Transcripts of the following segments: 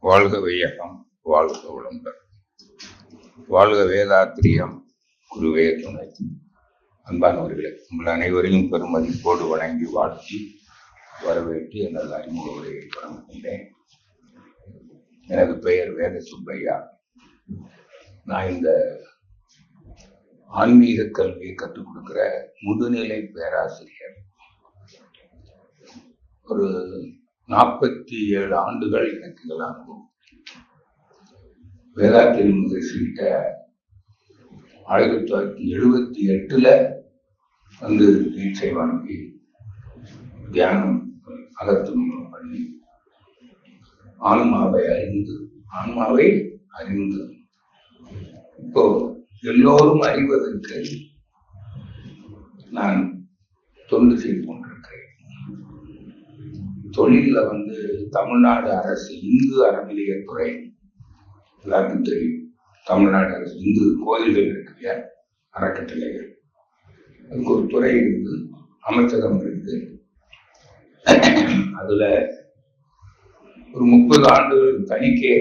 வாழ்க வையகம், வாழ்க உடம்பர், வாழ்க வேதாத்திரியம், குருவே துணை. அன்பானவர்களே, உங்கள் அனைவரையும் பெருமதிப்போடு வணங்கி வாழ்த்தி வரவேற்று எனது அறிமுக உரையை தொடங்குகின்றேன். எனது பெயர் வேத சுப்பையா. நான் இந்த ஆன்மீக கல்வியை கற்றுக் கொடுக்கிற முதுநிலை பேராசிரியர். ஒரு 47 ஆண்டுகள் எனக்கு இதெல்லாம் வேதாத்திரி முதிர்ச்சிகிட்ட 1978 வந்து தீட்சை வாங்கி தியானம் அகத்தும் பண்ணி ஆன்மாவை அறிந்து இப்போ எல்லோரும் அறிவதற்கு நான் தொண்டு செய்து கொண்டிருக்கிறேன். தொழில வந்து தமிழ்நாடு அரசு இந்து அறநிலையத்துறை, எல்லாருக்கும் தெரியும். தமிழ்நாடு அரசு இந்து கோயில்கள் இருக்கிற அறக்கட்டளைகள், அதுக்கு ஒரு துறை இருக்கு, அமைச்சகம் இருக்கு. அதுல ஒரு 30 ஆண்டுகள் தணிக்கை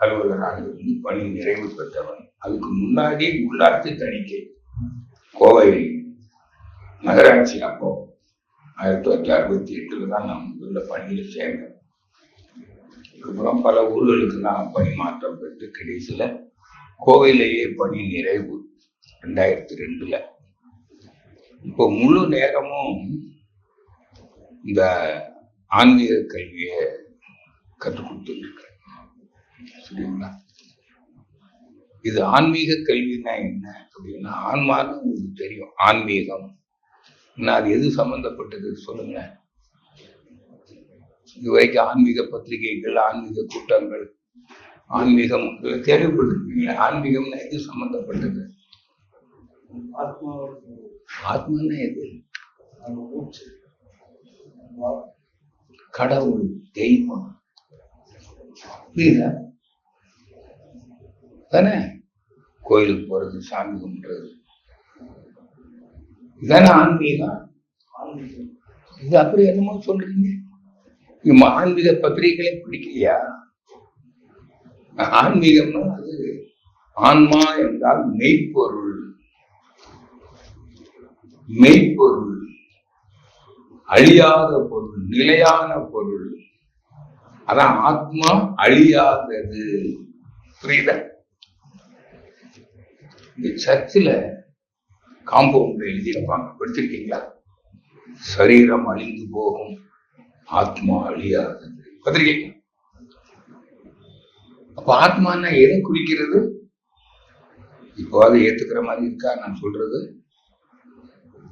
அலுவலராக இருந்து பணி நிறைவு பெற்றவன். அதுக்கு முன்னாடி உள்ளாட்சி தணிக்கை கோவை நகராட்சி, அப்போ 1968 தான் நான் முதல்ல பணியில சேர்ந்தேன். அப்புறம் பல ஊர்களுக்கு நான் பணி மாற்றம் பெற்று கடைசியில கோவையிலேயே பணி நிறைவு 2002. இப்போ முழு நேரமும் இந்த ஆன்மீக கல்வியை கற்றுக் கொடுத்துட்டு இருக்கேன். சரிங்களா? இது ஆன்மீக கல்வினா என்ன அப்படின்னா, ஆன்மான்னு உங்களுக்கு தெரியும். ஆன்மீகம் அது எது சம்பந்தப்பட்டது சொல்லுங்க. இது வரைக்கும் ஆன்மீக பத்திரிகைகள், ஆன்மீக கூட்டங்கள், ஆன்மீகம் கேள்விப்பட்டிருக்கீங்களா? ஆன்மீகம்னா எது சம்பந்தப்பட்டது? ஆத்மானா எது? கடவுள், தெய்வம், புரியுதா தானே? கோயிலுக்கு போறது, சாமி கும்பிடுறது, இதான ஆன்மீகம். இது அப்படி என்னமோ சொல்றீங்க. ஆன்மீக பத்திரிகைகளே பிடிக்கலையா? ஆன்மீகம்னா அது ஆன்மா என்றால் மெய்ப்பொருள், மெய்ப்பொருள், அழியாத பொருள், நிலையான பொருள். அதான் ஆத்மா, அழியாதது. புரியுதா? இந்த சர்ச்சில் காம்பவுண்ட் எழுதியிருப்பாங்க, படிச்சிருக்கீங்களா? சரீரம் அழிந்து போகும், ஆத்மா அழியாதது. பத்திரிகை. அப்ப ஆத்மானா எதை குறிக்கிறது? இப்போ அதை ஏத்துக்கிற மாதிரி இருக்கா நான் சொல்றது?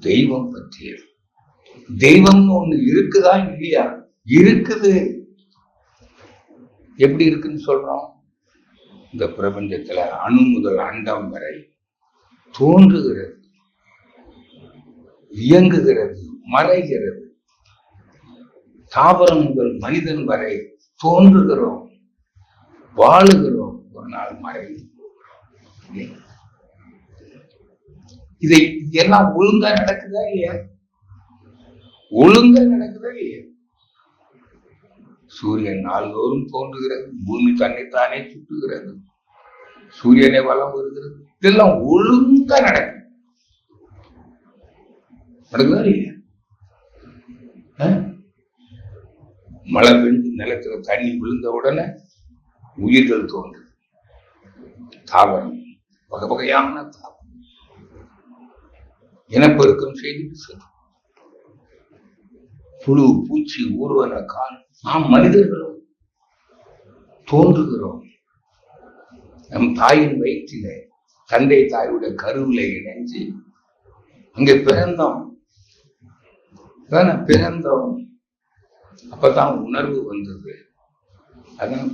தெய்வம் பற்றியது. தெய்வம்னு ஒண்ணு இருக்குதா இல்லையா? இருக்குது. எப்படி இருக்குன்னு சொல்றோம்? இந்த பிரபஞ்சத்துல அணு முதல் அண்டம் வரை தோன்றுகிறது, இயங்குகிறது, மறைகிறது. தாவரம் முதல் மனிதன் வரை தோன்றுகிறோம், வாழுகிறோம், ஒரு நாள் மறைந்து போகிறோம். இதை எல்லாம் ஒழுங்கா நடக்குதா இல்லையா? ஒழுங்கா நடக்குதா இல்லையா? சூரியன் நாள்தோறும் தோன்றுகிறது, பூமி தன்னைத்தானே சுற்றுகிறது, சூரியனை வலம் வருகிறது. இதெல்லாம் ஒழுங்கா நடக்குதா இல்லையா? மழை பெஞ்சு நிலத்துல தண்ணி விழுந்த உடனே உயிர்கள் தோன்றும். தாவரம், வகை வகையான தாவரம் இனப்பெருக்கம் செய்துட்டு செல்லும். புழு, பூச்சி, ஊர்வன, கால், நாம் மனிதர்களும் தோன்றுகிறோம். நம் தாயின் வயிற்றிலே, தந்தை தாயுடைய கருவிலே இணைஞ்சு அங்கே பிறந்தோம். பிறந்தோம். அப்பதான் உணர்வு வந்தது. அதான்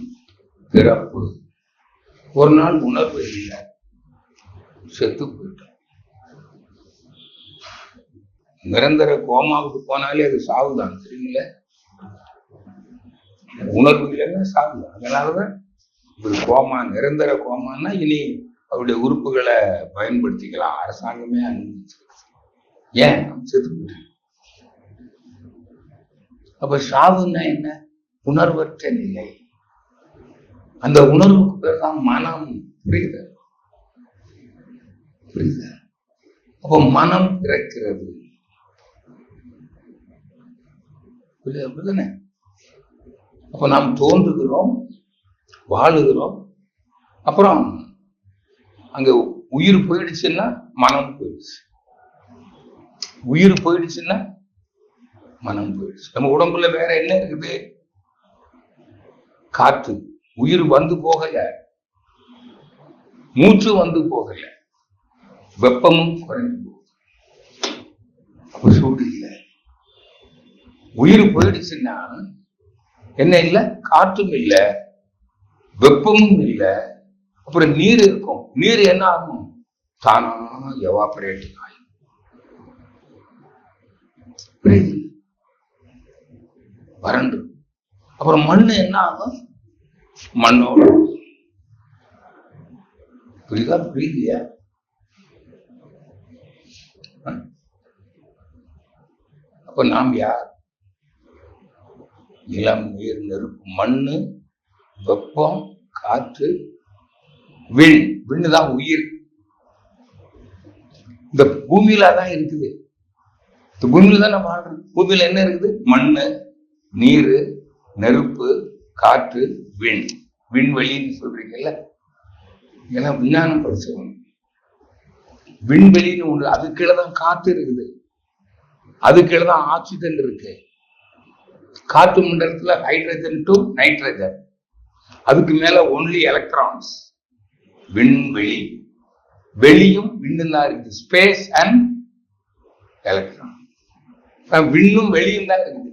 பிறப்பு. ஒரு நாள் உணர்வு இல்லை, செத்து போயிட்டோம். நிரந்தர கோமாவுக்கு போனாலே அது சாவுதான், தெரியுமில்ல? உணர்வு இல்லைன்னா சாவுதான். அதனாலதான் ஒரு கோமா, நிரந்தர கோமான்னா இனி அவருடைய உறுப்புகளை பயன்படுத்திக்கலாம், அரசாங்கமே அனுமதிச்சு. ஏன்? செத்து போயிட்டோம். அப்ப சாவுன்னா என்ன? உணர்வற்ற நிலை. அந்த உணர்வுக்கு பேர் தான் மனம். புரியுது? புரியுது? அப்போ மனம் பிறக்கிறது. புரியுதானே? அப்ப நாம் தோன்றுகிறோம், வாழுகிறோம், அப்புறம் அங்க உயிர் போயிடுச்சுன்னா மனம் போயிடுச்சு. உயிர் போயிடுச்சுன்னா மனம் போயிடுச்சு. நம்ம உடம்புல வேற என்ன இருக்குது? காற்று. உயிர் வந்து போகல, மூச்சு வந்து போகல, வெப்பமும் குறைஞ்சு போகுது. அப்ப சூடு இல்லை. உயிர் போயிடுச்சுன்னா என்ன இல்லை? காற்றும் இல்லை, வெப்பமும் இல்லை, அப்புறம் நீர் இருக்கும். நீர் என்ன ஆகும்? தானா எவாபரேட் ஆகும். வறண்டு. அப்புறம் மண்ணு என்ன ஆகும்? மண்ணோட. புரியுதா? புரியுதியா? அப்ப நாம் யார்? நிலம், நீர், நெருப்பு, மண்ணு, வெப்பம், காற்று, விண். விண்ணுதான் உயிர். இந்த பூமியில தான் இருக்குது. இந்த பூமியில தான் நம்ம வாழ்றோம். பூமியில என்ன இருக்குது? மண்ணு, நீர், நெருப்பு, காற்று, விண். விண்வெளின்னு சொல்றீங்கல்ல, இதெல்லாம் விஞ்ஞானம் படிச்சவங்க. விண்வெளின்னு ஒன்று, அது கீழதான் காற்று இருக்குது, அது கீழதான் ஆக்சிஜன் இருக்கு. காற்று மண்டலத்துல ஹைட்ரஜன் டு நைட்ரஜன், அதுக்கு மேல ஒன்லி எலக்ட்ரான்ஸ். விண்வெளி. வெளியும் விண்ணும் தான் இருக்குது. Space and electron. விண்ணும் வெளியும் தான் இருக்குது.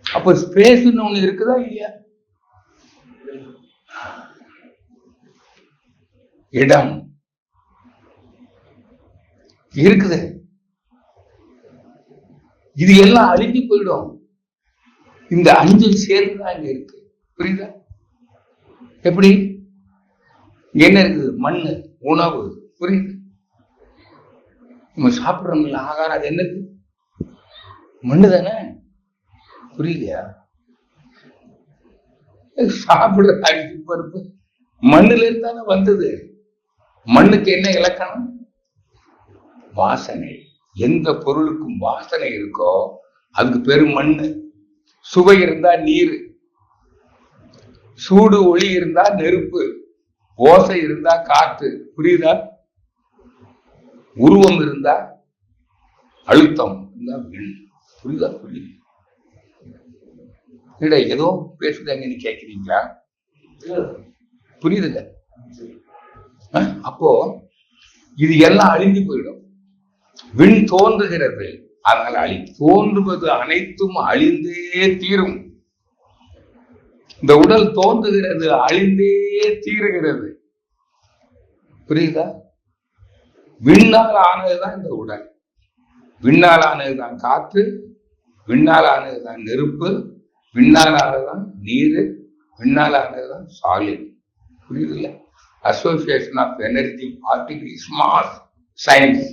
அப்ப ஸ்பேஸ் ஒண்ணு இருக்குதா இல்லையா? இடம் இருக்குது. இது எல்லாம் அழிஞ்சு போயிடும். இந்த 5 சேர்ந்துதான் இங்க இருக்கு. புரியுதா? எப்படி? என்ன இருக்குது? மண்ணு, உணவு. புரியுது? நம்ம சாப்பிடுறோம்ல ஆகாரம், அது என்னது? மண்ணு தானே. புரியலையா? சாப்பிடுற அரிசி பருப்பு மண்ணுல இருந்தானே வந்தது. மண்ணுக்கு என்ன இலக்கணம்? வாசனை. எந்த பொருளுக்கும் வாசனை இருக்கோ அதுக்கு பேரு மண்ணு. சுவை இருந்தா நீர், சூடு ஒளி இருந்தா நெருப்பு, ஓசை இருந்தா காற்று. புரியுதா? உருவம் இருந்தா அழுத்தம் இருந்தா விண். புரியுதா? புரியுது? ஏதோ பேசுதாங்கன்னு கேட்கிறீங்களா? புரியுதுங்க? அப்போ இது எல்லாம் அழிந்து போயிடும். விண் தோன்றுகிறது, அதனால தோன்றுவது அனைத்தும் அழிந்தே தீரும். இந்த உடல் தோன்றுகிறது, அழிந்தே தீருகிறது. புரியுதா? விண்ணால் ஆனதுதான் இந்த உடல். விண்ணால் ஆனதுதான் காற்று, விண்ணால் ஆனதுதான் நெருப்பு, விண்ணால் ஆனதுதான் நீர், விண்ணால் ஆனதுதான் சாலிட். புரியுதுல்ல? Association of energy particles mass science.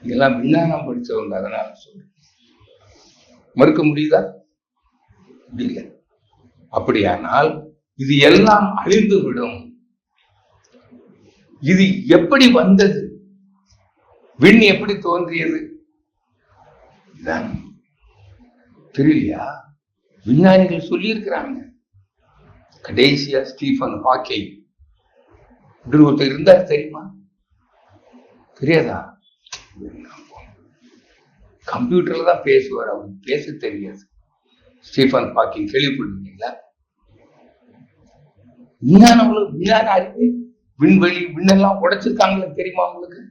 இதெல்லாம் விஞ்ஞானம் படிச்சவங்க, அதனால சொல்றேன். மறுக்க முடியுதா? முடியல. அப்படியானால் இது எல்லாம் அழிந்து விடும். இது எப்படி வந்தது? விண் எப்படி தோன்றியது? தெரியலையா? விஞ்ஞானிகள் சொல்லி இருக்கிறாங்க. கடைசியா ஸ்டீஃபன் ஹாக்கிங் ஒருத்தர் இருந்தார், தெரியுமா? தெரியாதா? கம்ப்யூட்டர்ல தான் பேசுவார், அவருக்கு பேச தெரியாது. ஸ்டீஃபன் ஹாக்கிங் கேள்விப்பட்டிருக்கீங்களா? விஞ்ஞான அறிவு, விண்வெளி, விண்ணெல்லாம் உடைச்சிருக்காங்களா தெரியுமா உங்களுக்கு?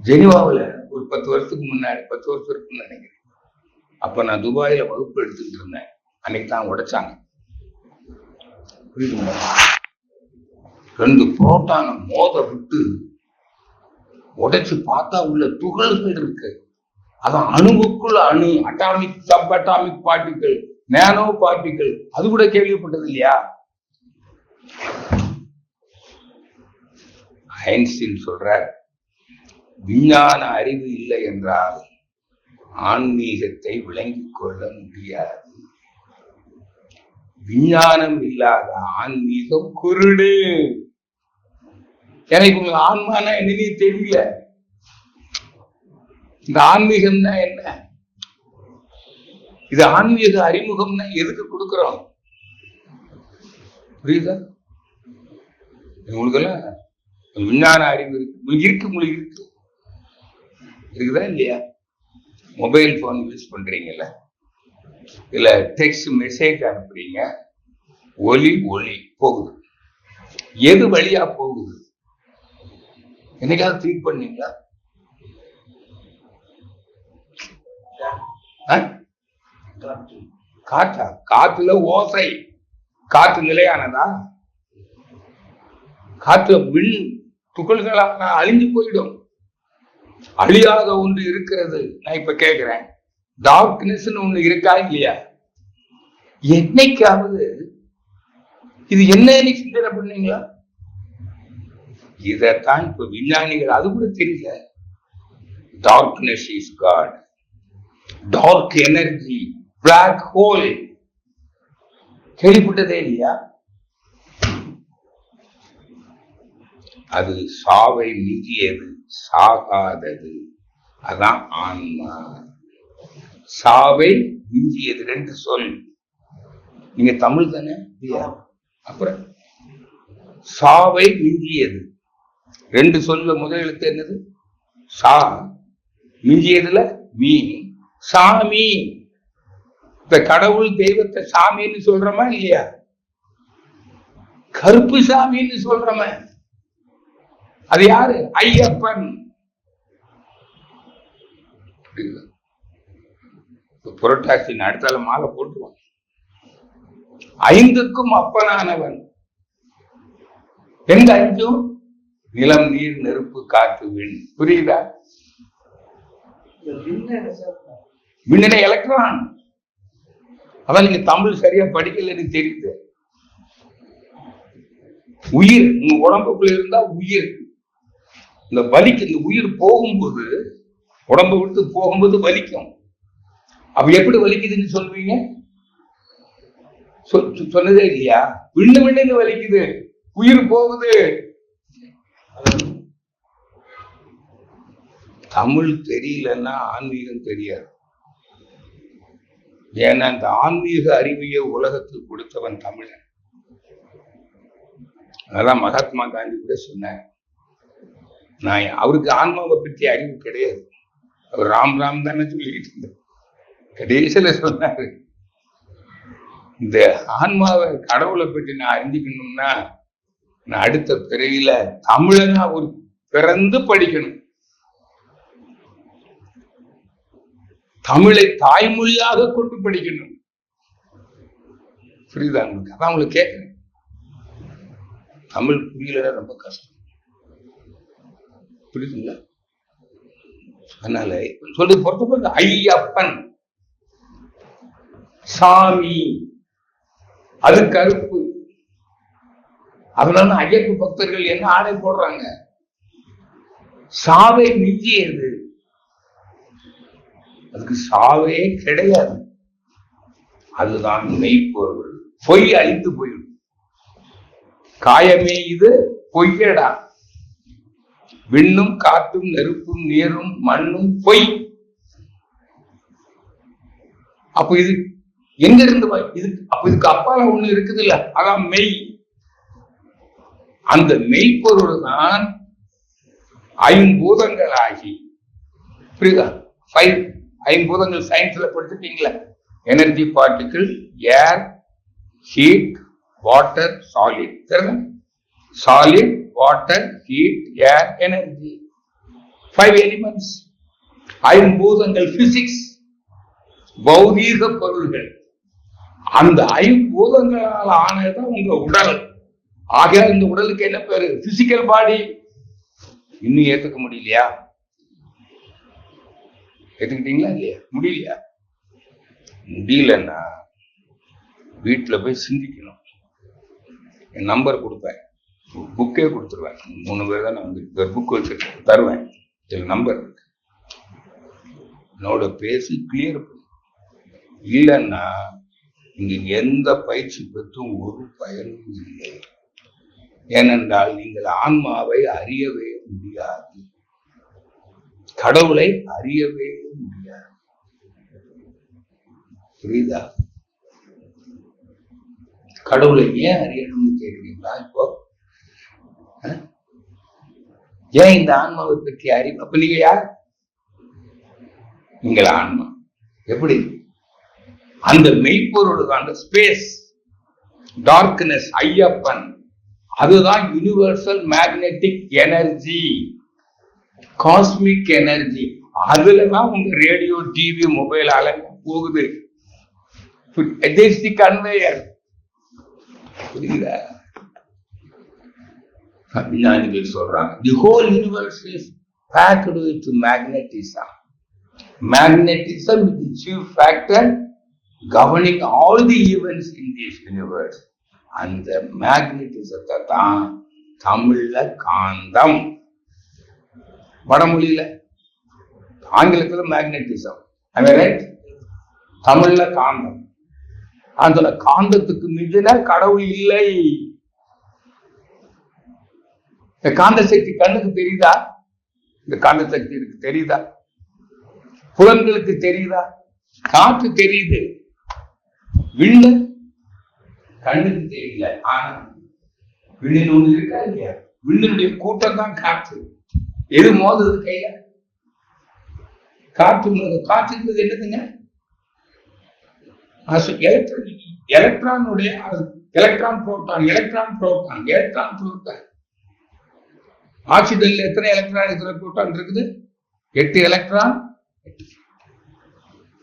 ஜெனிவாவில் ஒரு 10 வருஷத்துக்கு முன்னாடி, 10 வருஷம் இருக்குன்னு நினைக்கிறேன். அப்ப நான் துபாயில வகுப்பு எடுத்துக்கிட்டு இருந்தேன். அன்னைக்கு தான் உடைச்சாங்க. புரியுதுங்களா? 2 புரோட்டான மோத விட்டு உடைச்சு பார்த்தா உள்ள துகள்கள் இருக்கு. அதான் அணுவுக்குள்ள அணு, அட்டாமிக், சப் அட்டாமிக் பார்ட்டிகள், நானோ பார்ட்டிகள். அது கூட கேள்விப்பட்டது இல்லையா? ஐன்ஸ்டீன் சொல்றார், விஞ்ஞான அறிவு இல்லை என்றால் ஆன்மீகத்தை விளங்கிக் கொள்ள முடியாது. விஞ்ஞானம் இல்லாத ஆன்மீகம் குருடு. எனக்கு உங்க ஆன்மானா என்னன்னே தெரியல. இந்த ஆன்மீகம்னா என்ன? இது ஆன்மீக அறிமுகம்னா எதுக்கு கொடுக்கிறோம்? புரியுதா? உங்களுக்கெல்லாம் விஞ்ஞான அறிவு இருக்கு, உங்களுக்கு இருக்கு, இருக்குதா இல்லையா? மொபைல் போன் யூஸ் பண்றீங்கல்ல, இல்ல டெக்ஸ்ட் மெசேஜ் அனுப்புறீங்க, ஒலி போகுது. எது வழியா போகுது? என்னைக்காவது திங்க் பண்ணீங்களா? காற்றா? காத்துல ஓசை. காற்று நிலையானதா? காற்று விண் துகள்களாக அழிஞ்சு போயிடும். அழியாத ஒன்று இருக்கிறது. நான் இப்ப கேட்கிறேன், டார்க்னஸ் ஒண்ணு இருக்கா இல்லையா? என்னைக்காவது இது என்னன்னு சிந்தனை பண்ணீங்களா? இதத்தான் இப்ப விஞ்ஞானிகள் அது கூட தெரியல. Darkness is God, dark energy, black hole கேள்விப்பட்டதே இல்லையா? அது சாவை மிஞ்சியது, சாகாதது. அதான் ஆன்மா. சாவை மிஞ்சியது ரெண்டு சொல். நீங்க தமிழ் தானே? அப்புறம் சாவை மிஞ்சியது ரெண்டு சொல்ல முதல் எழுத்து என்னது? சா. மிஞ்சியதுல மீ. சாமி. இந்த கடவுள் தெய்வத்தை சாமின்னு சொல்றோமா இல்லையா? கருப்பு சாமின்னு சொல்றோமே, அது யாரு? ஐயப்பன். புரட்டாசி அடுத்தால மாலை போட்டுருவான். ஐந்துக்கும் அப்பனானவன். எங்க அஞ்சும்? நிலம், நீர், நெருப்பு, காற்று, விண். புரியுதா? விண்ணனை எலக்ட்ரான். அதான் நீங்க தமிழ் சரியா படிக்கலன்னு தெரியுது. உயிர் உங்க உடம்புக்குள்ள இருந்தா உயிர். இந்த வலிக்கு, இந்த உயிர் போகும்போது, உடம்பு விட்டு போகும்போது வலிக்கும். அப்ப எப்படி வலிக்குதுன்னு சொல்லுவீங்க? சொன்னதே இல்லையா? விண்ணு விண்ணு வலிக்குது, உயிர் போகுது. தமிழ் தெரியலன்னா ஆன்மீகம் தெரியாது. ஏன்னா இந்த ஆன்மீக அறிவிய உலகத்துக்கு கொடுத்தவன் தமிழன். அதான் மகாத்மா காந்தி கூட சொன்னார், நான் அவருக்கு ஆன்மாவை பற்றி அறிவு கிடையாது, அவர் ராம் ராம் தானே சொல்லிக்கிட்டு இருந்தார். கடைசியில சொன்னாரு, இந்த ஆன்மாவை கடவுளை பற்றி நான் அறிஞ்சிக்கணும்னா நான் அடுத்த பிறவியில தமிழனா ஒரு பிறந்து படிக்கணும். தமிழை தாய்மொழியாக கொண்டு படிக்கணும். புரியுதா உங்களுக்கு? அதான் உங்களுக்கு கேட்கிறேன். தமிழ் புரியல, ரொம்ப கஷ்டம். புரியுதுங்களா? அதனால சொல்லி பொறுத்த ஐயப்பன் சாமி, அது கருப்பு. அதனால ஐயப்ப பக்தர்கள் என்ன ஆடை போடுறாங்க? சாவை மிஞ்சியது. அதுக்கு சாவே கிடையாது. அதுதான் மெய்ப்பொருள். பொய் அழித்து போயிடும். காயமே இது பொய்யடா. விண்ணும் காற்றும் நெருப்பும் நீரும் மண்ணும் பொய். அப்ப இது எங்க இருந்து இதுக்கு அப்பால ஒண்ணு இருக்குது இல்ல, அதான் மெய். அந்த மெய்ப்பொருள் தான் ஐம்பூதங்களாகி. புரியுதா? ஐம்பூதங்கள் சயின்ஸ்ல படிச்சுட்டீங்களா? Energy particle, air, heat, water, solid. Solid, water, heat, air, energy. 5 elements. ஐம்பூதங்கள் பிசிக்ஸ், பௌதீக பொருள்கள். அந்த ஐம்பூதங்களால் ஆனதுதான் உங்க உடல். ஆக இந்த உடலுக்கு என்ன பேரு? Physical body. இன்னும் ஏத்துக்க முடியலையா? ஏத்துக்கிட்டீங்களா இல்லையா? முடியலையா? முடியலன்னா வீட்டுல போய் சிந்திக்கணும். என் நம்பர் கொடுப்பேன், புக்கே கொடுத்துருவேன். 3 பேர் தான் நான் வந்து புக் வச்சு தருவேன். இதுல நம்பர் இருக்கு, என்னோட பேசி கிளியர் பண்ணு. இல்லைன்னா இங்கு எந்த பயிற்சி பெற்றும் ஒரு பயனும் இல்லை. ஏனென்றால் நீங்கள் ஆன்மாவை அறியவே முடியாது, கடவுளை அறியவே முடியாது. புரியுதா? கடவுளை ஏன் அறியணும்னு கேட்கிறீங்களா? இப்போ ஏன் இந்த ஆன்மாவை பற்றி அறிவு? அப்ப நீங்க யார்? நீங்கள் ஆன்மா. எப்படி? அந்த மெய்ப்பொருளுக்கு அந்த ஸ்பேஸ், டார்க்னஸ், ஐயப்பன், அதுதான் universal magnetic energy, cosmic energy. அதுலதான் உங்க ரேடியோ, டிவி, மொபைல் அலங்க போகுது. கன்வேயர். புரியுதா? விஞ்ஞானிகள் சொல்றாங்க, the whole universe is packed with magnetism. Magnetism is the chief factor governing all the events in this universe. அந்த மேக்னட்டிசத்தை தான் தமிழ்ல காந்தம், வடமொழியில, ஆங்கிலத்துல மேக்னட்டிசம், தமிழ்ல காந்தம். அந்த காந்தத்துக்கு மீதின கடவுள் இல்லை. இந்த காந்த சக்தி கண்ணுக்கு தெரியுதா? இந்த காந்த சக்தி இருக்கு தெரியுதா? புலன்களுக்கு தெரியுதா? காற்று தெரியுது, விண்ணு கண்ணுக்கு தெரியல. ஆனா விண்ணில் ஒண்ணு இருக்கா இல்லையா? விண்ணினுடைய கூட்டம் தான் காற்று. எது மோதுது கையில? காற்று மோது. காற்றுன்றது என்னதுங்க? எலக்ட்ரானுடைய electron proton, electron proton, electron proton. ஆக்சிஜன்ல எத்தனை எலக்ட்ரான், எத்தனை புரோட்டான் இருக்குது? 8 எலக்ட்ரான்.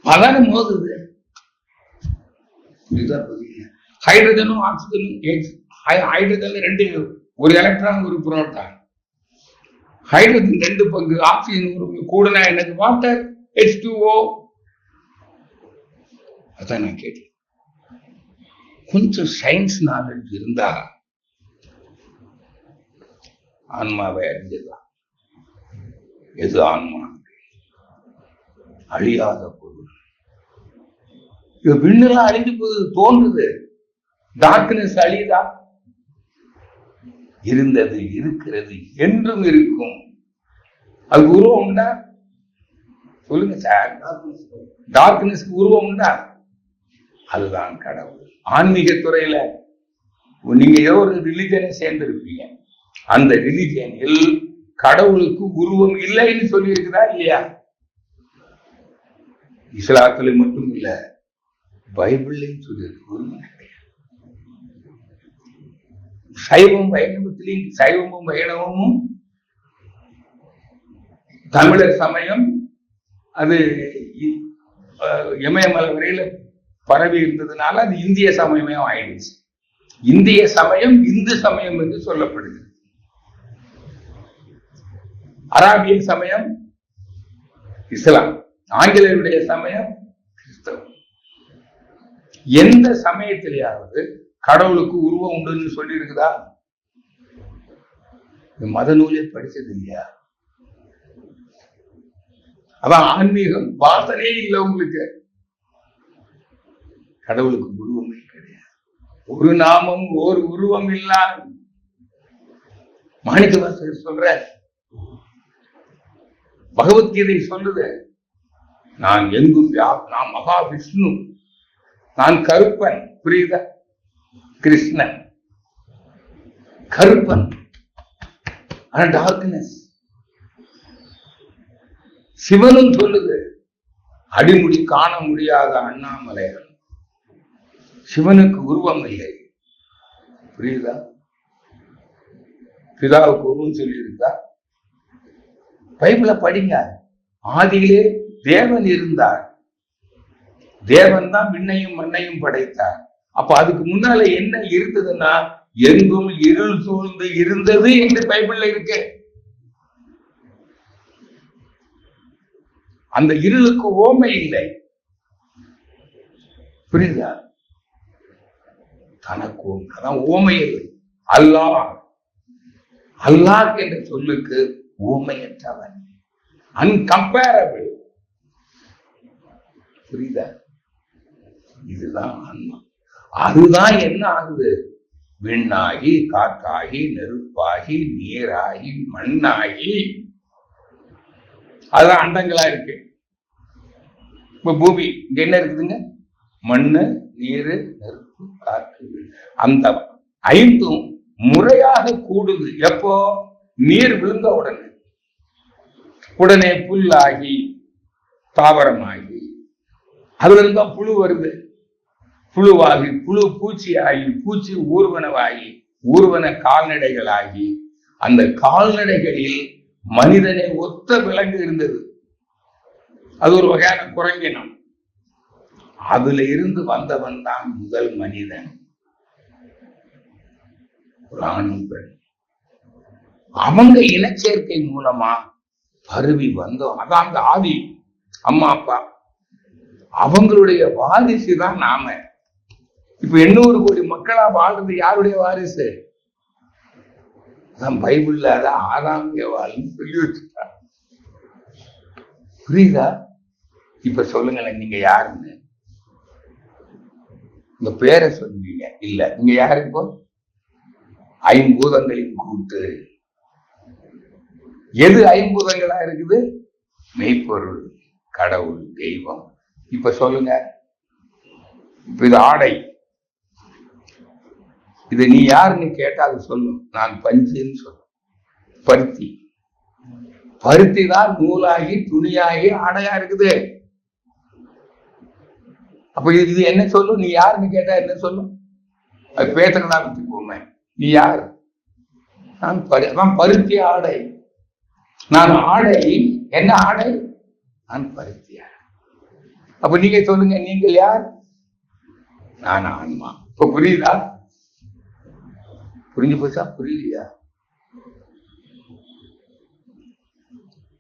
அதான மோதுது. ஹைட்ரஜனும் ஆக்சிஜனும், ஹைட்ரஜன்ல 2, ஒரு எலக்ட்ரான் ஒரு புரோட்டான். ஹைட்ரஜன் 2 பங்கு, ஆக்சிஜன் 1 கூடனா எனக்கு வாட்டர், H2O. அதான் நான் கேட்டேன். கொஞ்சம் சயின்ஸ் நாலேஜ் இருந்தா ஆன்மாவை அறிஞ்சதான். எது ஆன்மா? அழியாத பொருள். இது விண்ணெல்லாம் அழிஞ்சு போகுது தோன்றுது. டார்க்னஸ் அழியுதா? இருந்தது, இருக்கிறது, என்றும் இருக்கும். அது உருவம் உண்டா? சொல்லுங்க சார். டார்க்னஸ்க்கு உருவம் உண்டா? அதுதான் கடவுள். ஆன்மீக துறையில நீங்க ஏதோ ஒரு ரிலிஜனை சேர்ந்திருப்பீங்க. அந்த ரிலிஜனில் கடவுளுக்கு உருவம் இல்லைன்னு சொல்லி இருக்குதா இல்லையா? இஸ்லாத்துல மட்டும் இல்ல, பைபிள்லையும் சொல்லியிருக்கு. சைவம் வைணவத்திலையும், சைவமும் வைணவமும் தமிழர் சமயம் அது இமயமலை வரையில பரவி இருந்ததுனால அது இந்திய சமயமே ஆயிடுச்சு. இந்திய சமயம் இந்து சமயம் என்று சொல்லப்படுது. அராபிய சமயம் இஸ்லாம், ஆங்கிலேயருடைய சமயம் கிறிஸ்தவம். எந்த சமயத்திலேயாவது கடவுளுக்கு உருவம் உண்டுன்னு சொல்லி இருக்குதா? மத நூலே படிச்சது இல்லையா? அதான் ஆன்மீகம் வாசனையே இல்லை உங்களுக்கு. கடவுளுக்கு உருவமே கிடையாது. ஒரு நாமம் ஓர் உருவம் இல்லாத மாணிக்கவாசகர் சொல்ற, பகவத்கீதை சொல்லுது, நான் எங்கும் நான் மகாவிஷ்ணு, நான் கருப்பன். புரியுதா? கிருஷ்ணன் கருப்பன், ஆனா டார்க்னஸ். சிவனும் சொல்லுது, அடிமுடி காண முடியாத அண்ணாமலையான். சிவனுக்கு உருவம் இல்லை. புரியுதா? பிதாவுக்கு உருவம் சொல்லி இருக்கா? பைபிள படிங்க. ஆதியிலே தேவன் இருந்தார், தேவன் தான் விண்ணையும் மண்ணையும் படைத்தார். அப்ப அதுக்கு முன்னால என்ன இருந்ததுன்னா, எங்கும் இருள் சூழ்ந்து இருந்தது என்று பைபிள்ல இருக்கு. அந்த இருளுக்கு ஓமை இல்லை. புரியுதா? தனக்கு அதான் ஓமை இல்லை. அல்லாஹ், அல்லாஹ் என்ற சொல்லுக்கு ஓமையற்றவன், அன்கம்பேரபிள். புரியுதா? இதுதான் ஆன்மா. அதுதான் என்ன ஆகுது? விண்ணாகி, காத்தாகி, நெருப்பாகி, நீராகி, மண்ணாகி, அதுதான் அண்டங்களா இருக்கு. இப்ப பூமி இங்க என்ன இருக்குதுங்க? மண்ணு, நீரு, நெருப்பு, காற்று. அந்த 5ம் முறையாக கூடுது. எப்போ? நீர் விழுந்த உடனே புல்லாகி, தாவரமாகி, அதுல இருந்தா புழு வருது. புழுவாகி, புழு பூச்சியாகி, பூச்சி ஊர்வனவாகி, ஊர்வன கால்நடைகளாகி, அந்த கால்நடைகளில் மனிதனை ஒத்த விலங்கு இருந்தது. அது ஒரு வகையான குரங்கினம். அதுல இருந்து வந்தவன் தான் முதல் மனிதன். ஒரு ஆணும் பெண். அவங்க இனச்சேர்க்கை மூலமா பருவி வந்தோம். அதான் அந்த ஆதி அம்மா அப்பா. அவங்களுடைய வாரிசு தான் நாம. இப்ப 800 கோடி மக்களா வாழ்றது யாருடைய வாரிசு? அதான் பைபிள்ல அதான் ஆதாம் ஏவாள்னு சொல்லி வச்சுட்டாங்க. புரியுதா? இப்ப சொல்லுங்களேன், நீங்க யாருன்னு? உங்க பேரை சொல்லுவீங்க. இல்ல, நீங்க யாரு? இப்போ 5 பூதங்களின் கூட்டு. எது 5 பூதங்களா இருக்குது? மெய்ப்பொருள், கடவுள், தெய்வம். இப்ப சொல்லுங்க, இப்ப இது ஆடை. இது நீ யாருன்னு கேட்டா அது சொல்லும், நான் பஞ்சுன்னு சொல்லும். பருத்தி. பருத்தி தான் நூலாகி, துணியாகி, ஆடையா இருக்குது. அப்ப இது என்ன சொல்லும்? நீ யாருன்னு கேட்டா என்ன சொல்லும்? அது பேசலாம் வச்சுக்கோமே. நீ யார்? நான் பருத்தி ஆடை. நான் ஆடை. என்ன ஆடை? நான் பருத்தி ஆடை. அப்ப நீங்க சொல்லுங்க, நீங்கள் யார்? நான் ஆன்மா. இப்ப புரியுதா? புரிஞ்சு போச்சா? புரியலையா?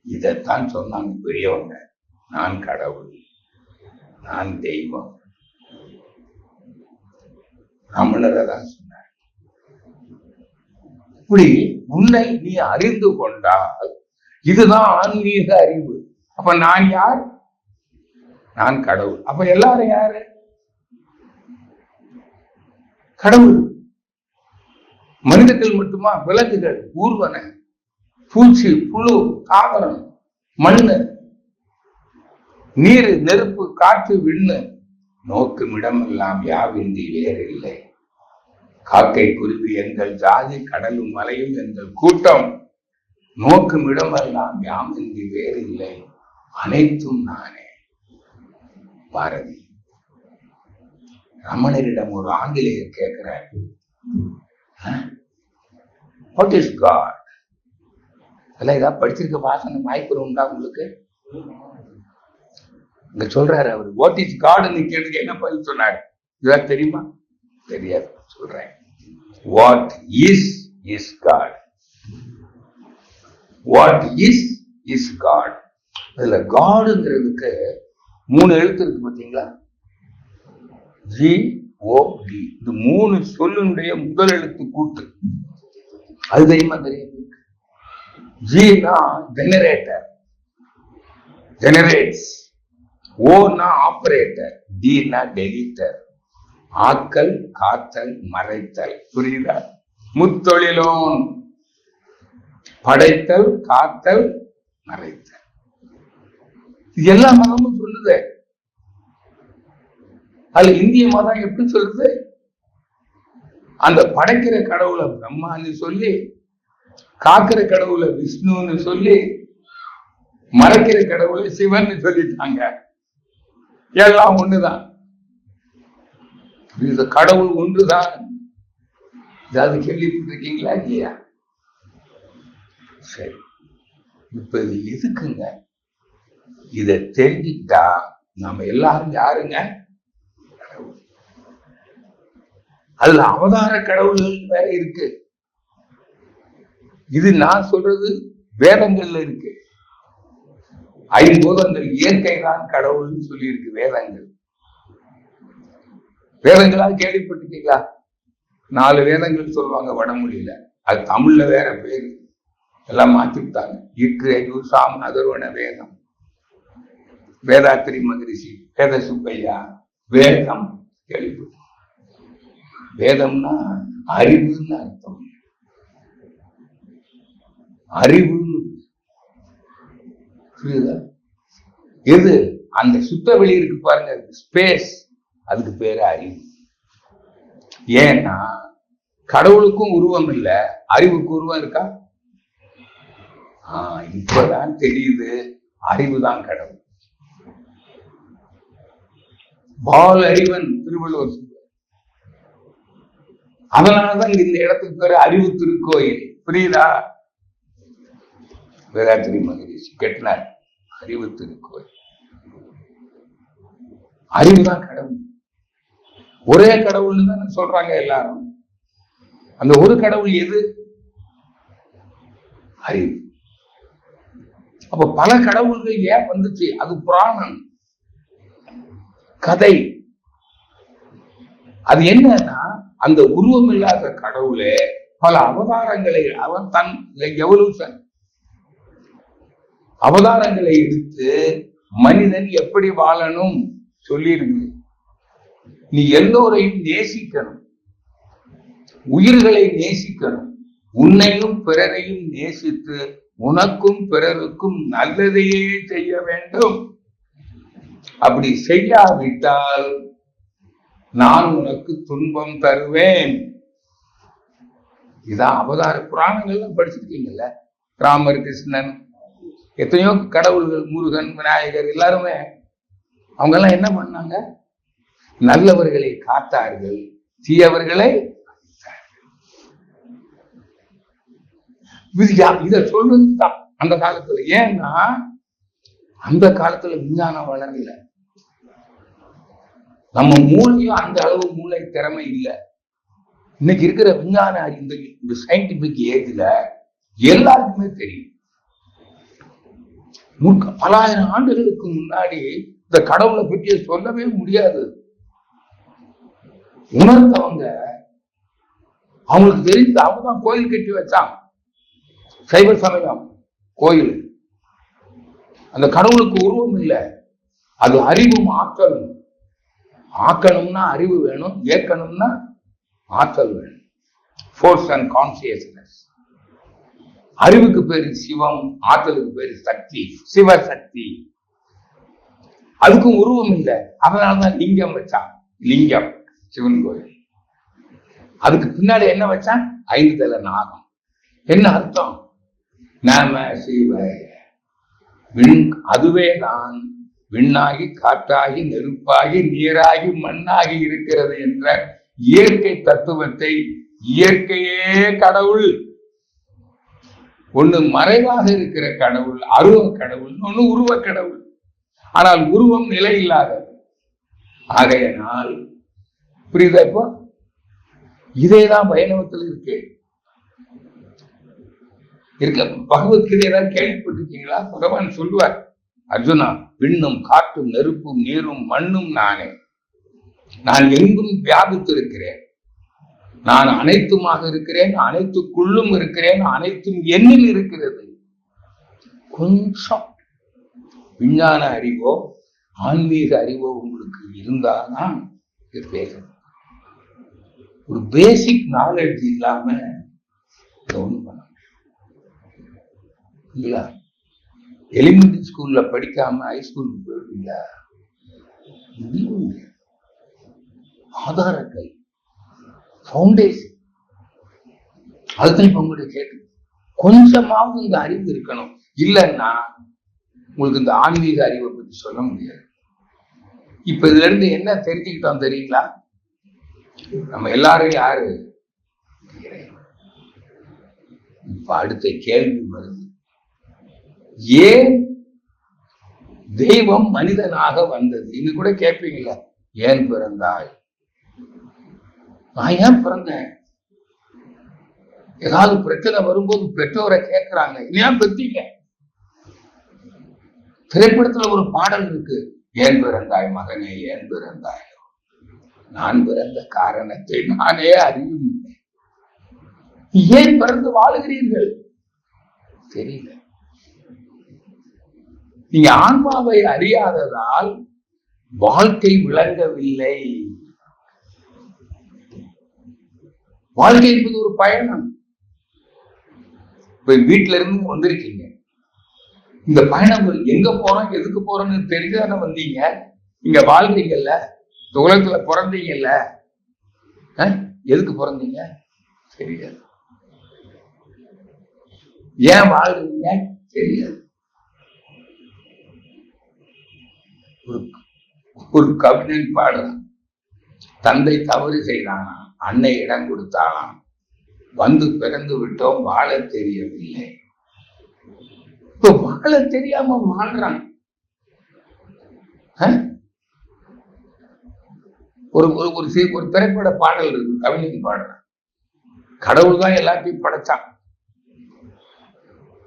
இதைத்தான் சொன்னாங்க பெரியவங்க. நான் கடவுள், நான் தெய்வம். ரமணரை தான் சொன்னார். இப்படி உன்னை நீ அறிந்து கொண்டால் இதுதான் ஆன்மீக அறிவு. அப்ப நான் யார்? நான் கடவுள். அப்ப எல்லாரும் யாரு? கடவுள். மனிதர்கள் மட்டுமா? விலங்குகள், ஊர்வன, பூச்சி, புழு, தாவரம், மண்ணு, நீர், நெருப்பு, காற்று, விண்ணு, நோக்கும் இடமெல்லாம் யாவின்றி வேறில்லை. காக்கை, குருவி எங்கள் ஜாதி, கடலும் மலையும் எங்கள் கூட்டம். நோக்கும் இடமெல்லாம் யாமின்றி வேறில்லை, அனைத்தும் நானே. பாரதி. ரமணரிடம் ஒரு ஆங்கிலேயர் கேட்கிறார், வாட் இஸ் காட்? அதெல்லாம் ஏதாவது படிச்சிருக்க வாசனை வாய்ப்பு உண்டா உங்களுக்கு? இங்க சொல்றாரு அவரு, வாட் இஸ் காட்னு கேட்டு என்ன பதில் சொன்னாரு? இதெல்லாம் தெரியுமா? தெரியாது. சொல்றேன், what is God. What is God. அதுல காடுங்கிறதுக்கு 3 எழுத்து இருக்கு பாத்தீங்களா? GOD. இது 3 சொல்லுடைய முதல் எழுத்து கூட்டு. அது தெரியுமா? தெரியும். ஜினா ஜெனரேட்டர், ஜெனரேட்ஸ். ஓனா ஆபரேட்டர், டினா டெலிட்டர். ஆக்கல், காத்தல், மறைத்தல். புரியுதா? முத்தொழிலோன். படைத்தல், காத்தல், மறைத்தல். இது எல்லா மதமும் சொல்லுது. அதுல இந்திய மதம் எப்படி சொல்லுது? அந்த படைக்கிற கடவுளை பிரம்மான்னு சொல்லி, காக்கிற கடவுளை விஷ்ணுன்னு சொல்லி, மறைக்கிற கடவுளை சிவன் சொல்லிட்டாங்க. எல்லாம் ஒண்ணுதான். இந்த கடவுள் ஒன்றுதான். ஏதாவது கேள்விப்பட்டிருக்கீங்களா? இல்லையா? சரி, இப்ப இது எதுக்குங்க? இதை தெரிஞ்சுக்கிட்டா நம்ம எல்லாரும் யாருங்க? அதுல அவதார கடவுள்கள் வேற இருக்கு. இது நான் சொல்றது வேதங்கள்ல இருக்கு. 5 பூதங்கள் இயற்கை தான் கடவுள்னு சொல்லி இருக்கு வேதங்கள். வேதங்களால் கேள்விப்பட்டிருக்கீங்களா? 4 வேதங்கள் சொல்லுவாங்க வடமொழியில. அது தமிழ்ல வேற பேரு, எல்லாம் மாத்திட்டாங்க. இற்று சாம் அதர்வன வேதம், வேதாத்திரி மகரிஷி, வேத சுப்பையா, வேதம், கேள்விப்பட்ட. வேதம்னா அறிவுன்னு அர்த்தம். அறிவுன்னு புரியுதா? எது அந்த சுத்த வெளி இருக்கு பாருங்க, ஸ்பேஸ், அதுக்கு பேரு அறிவு. ஏன்னா கடவுளுக்கும் உருவம் இல்லை, அறிவுக்கு உருவம் இருக்கா? இப்பதான் தெரியுது, அறிவுதான் கடவுள். பால் அறிவன் திருவள்ளுவர் சொல்றார். அதனாலதான் இந்த இடத்துக்கு பேரு அறிவு திருக்கோயில். புரியுதா? வேதாத்திரி மகரிஷி கெட்டினார் அறிவு திருக்கோயில். அறிவுதான் கடவுள். ஒரே கடவுள்னு தான் சொல்றாங்க எல்லாரும். அந்த ஒரு கடவுள் எது? அறிவு. அப்ப பல கடவுள்கள் ஏன் வந்துச்சு? அது புராணம், கதை. அது என்னன்னா, அந்த உருவம் இல்லாத கடவுளே பல அவதாரங்களை அவன் தன் எவல்யூஷன் அவதாரங்களை எடுத்து மனிதன் எப்படி வாழணும் சொல்லி இருக்கு. நீ எல்லோரையும் நேசிக்கணும், உயிர்களை நேசிக்கணும், உன்னையும் பிறரையும் நேசித்து உனக்கும் பிறருக்கும் நல்லதையே செய்ய வேண்டும். அப்படி செய்யாவிட்டால் நான் உனக்கு துன்பம் தருவேன். இதான் அவதார புராணங்கள்லாம் படிச்சிருக்கீங்கல்ல. ராமர், கிருஷ்ணன், எத்தனையோ கடவுள்கள், முருகன், விநாயகர், எல்லாருமே அவங்க எல்லாம் என்ன பண்ணாங்க? நல்லவர்களை காத்தார்கள், தீயவர்களை. இத சொல்றதுதான் அந்த காலத்துல. ஏன்னா அந்த காலத்துல விஞ்ஞானம் வளரல, நம்ம மூளையும் அந்த அளவு மூளை திறமை இல்லை. இன்னைக்கு இருக்கிற விஞ்ஞான இந்த சயின்டிபிக் ஏஜ்ல எல்லாருக்குமே தெரியும். பல ஆயிரம் ஆண்டுகளுக்கு முன்னாடி இந்த கடவுளை பற்றி சொல்லவே முடியாது. உணர்ந்தவங்க, அவங்களுக்கு தெரிஞ்சு அவங்கதான் கோயில் கட்டி வச்சாங்க. சைவ சமயம் கோயில். அந்த கடவுளுக்கு உருவம் இல்லை, அது அறிவும் ஆற்றலும். ஆக்கணும்னா அறிவு வேணும், ஏற்கணும்னா ஆற்றல் வேணும். Force and consciousness. அறிவுக்கு பேரு சிவம், ஆற்றலுக்கு பேரு சக்தி, சிவசக்தி. அதுக்கும் உருவம் இல்லை, அதனாலதான் லிங்கம் வச்சான். லிங்கம் சிவன் கோயில். அதுக்கு பின்னாடி என்ன வச்சான்? 5 தலை நாகம். என்ன அர்த்தம்? நம சிவாய. அதுவே தான் விண்ணாகி, காற்றாகி, நெருப்பாகி, நீராகி, மண்ணாகி இருக்கிறது என்ற இயற்கை தத்துவத்தை, இயற்கையே கடவுள். ஒண்ணு மறைவாக இருக்கிற கடவுள் அருவ கடவுள், ஒண்ணு உருவ கடவுள். ஆனால் உருவம் நிலை இல்லாதது. ஆகையினால் புரியுதா? இப்போ இதேதான் வைணவத்தில் இருக்கு. பகவத்கீதை ஏதாவது கேள்விப்பட்டிருக்கீங்களா? பகவான் சொல்லுவார், அர்ஜுனா, விண்ணும் காற்றும் நெருப்பும் நீரும் மண்ணும் நானே. நான் எங்கும் வியாபித்திருக்கிறேன், நான் அனைத்துமாக இருக்கிறேன், அனைத்துக்குள்ளும் இருக்கிறேன், அனைத்தும் என்னில் இருக்கிறது. கொஞ்சம் விஞ்ஞான அறிவோ ஆன்மீக அறிவோ உங்களுக்கு இருந்தால்தான் இது பேசணும். ஒரு பேசிக் நாலேஜ் இல்லாம ஒண்ணும் பண்ண இல்லையா? எலிமெண்டரி ஸ்கூல்ல படிக்காம ஹைஸ்கூலுக்கு போயிருக்கீங்களா? ஆதாரங்கள், ஃபவுண்டேஷன், அதுதான் இப்ப உங்கள்கிட்ட கேட்டு கொஞ்சமாவது இந்த அறிவு இருக்கணும். இல்லைன்னா உங்களுக்கு இந்த ஆன்மீக அறிவை பற்றி சொல்ல முடியாது. இப்ப இதுல இருந்து என்ன தெரிஞ்சுக்கிட்டோம் தெரியுங்களா? நம்ம எல்லாரும் யாரு? இப்ப அடுத்த கேள்வி வருது, ஏன் தெய்வம் மனிதனாக வந்தது? இங்க கூட கேட்பீங்களா, ஏன் பிறந்தாய்? நான் ஏன் பிறந்தேன்? ஏதாவது பிரச்சனை வரும்போது பெற்றோரை கேட்கிறாங்க, ஏன் பெற்றீங்க? திரைப்படத்துல ஒரு பாடல் இருக்கு, ஏன் பிறந்தாய் மகனே, ஏன் பிறந்தாய்? நான் பிறந்த காரணத்தை நானே அறியும். ஏன் பிறந்து வாழுகிறீர்கள் தெரியல. நீங்க ஆன்மாவை அறியாததால் வாழ்க்கை விளங்கவில்லை. வாழ்க்கை என்பது ஒரு பயணம். இப்ப வீட்டுல இருந்து வந்திருக்கீங்க, இந்த பயணம் எங்க போறோம் எதுக்கு போறோம்னு தெரிஞ்சாதானே வந்தீங்க. இங்க வாழ்றீங்கல்ல, இந்த உலகத்துல பிறந்தீங்கல்ல, எதுக்கு பிறந்தீங்க தெரியாது. ஏன் வாழ்றீங்க தெரியாது. ஒரு கவிஞன் பாடுறான், தந்தை தவறு செய்தானா, அன்னை இடம் கொடுத்தாலாம், வந்து பிறந்து விட்டோம் வாழ தெரியவில்லை. இப்ப வாழ தெரியாம வாழ்றான். ஒரு திரைப்பட பாடல் இருக்கு, கவிஞன் பாடுறான், கடவுள் தான் எல்லாத்தையும் படைச்சான்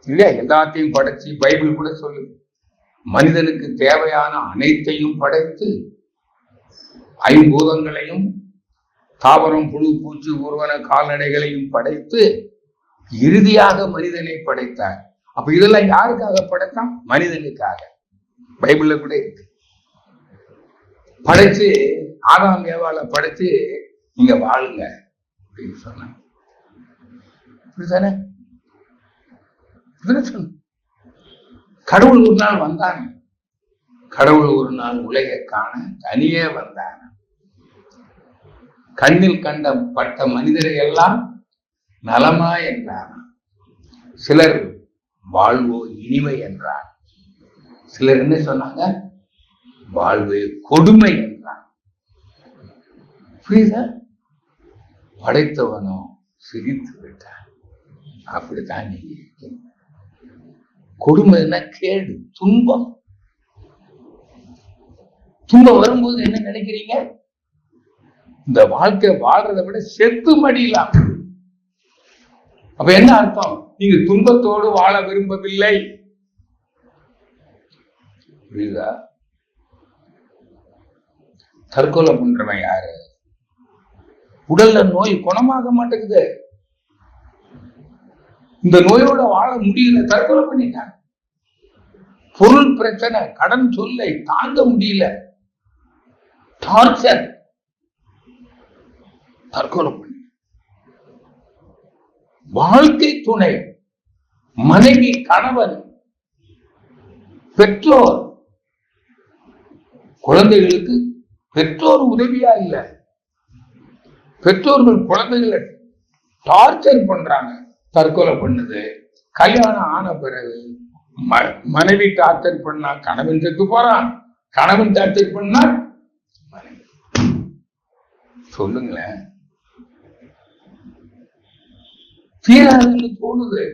இல்லையா, எல்லாத்தையும் படைச்சு பைபிள் கூட சொல்லு, மனிதனுக்கு தேவையான அனைத்தையும் படைத்து ஐம்பூதங்களையும் தாவரம் புழு பூச்சி ஊர்வன கால்நடைகளையும் படைத்து இறுதியாக மனிதனை படைத்தார். அப்ப இதெல்லாம் யாருக்காக படைத்தான்? மனிதனுக்காக. பைபிள்ல கூட இருக்கு. படைச்சு ஆதாம் ஏவாள படைச்சு நீங்க வாழுங்க அப்படின்னு சொன்னாங்க. கடவுள் ஒரு நாள் வந்தாங்க, கடவுள் ஒரு நாள் உலகை காண தனியே வந்தாங்க. கண்ணில் கண்ட பட்ட மனிதரை எல்லாம் நலமா என்றார். சிலர் வாழ்வோ இனிமை என்றார். சிலர் என்ன சொன்னாங்க? வாழ்வு கொடுமை என்றார். புரியுதா? படைத்தவனோ சிரித்து விட்டார். அப்படித்தான் நீங்க இருக்கீங்க. கொடுமைன்னா கேடு, துன்பம். துன்பம் வரும்போது என்ன நினைக்கிறீங்க? இந்த வாழ்க்கை வாழ்றதை விட செத்து மடியலாம். அப்ப என்ன அர்த்தம்? நீங்க துன்பத்தோடு வாழ விரும்பவில்லை. புரியுதா? தற்கொலை பண்றவன் யாரு? உடல்ல நோய் குணமாக மாட்டேங்குது, இந்த நோயோட வாழ முடியல, தற்கொலை பண்ணிட்டாங்க. பொருள் பிரச்சனை, கடன் சொல்லை தாங்க முடியல, டார்ச்சர், தற்கொலை பண்ணி. வாழ்க்கை துணை, மனைவி, கணவன், பெற்றோர், குழந்தைகளுக்கு பெற்றோர் உதவியா இல்ல, பெற்றோர்கள் குழந்தைகளை டார்ச்சர் பண்றாங்க, தற்கொலை பண்ணுது. கல்யாணம் ஆன பிறகு மனைவி டார்ச்சர் பண்ணா கணவன் செத்து போறான், கணவன் டார்ச்சர் பண்ணா சொல்லுங்களேன், தீராதுன்னு தோணுது.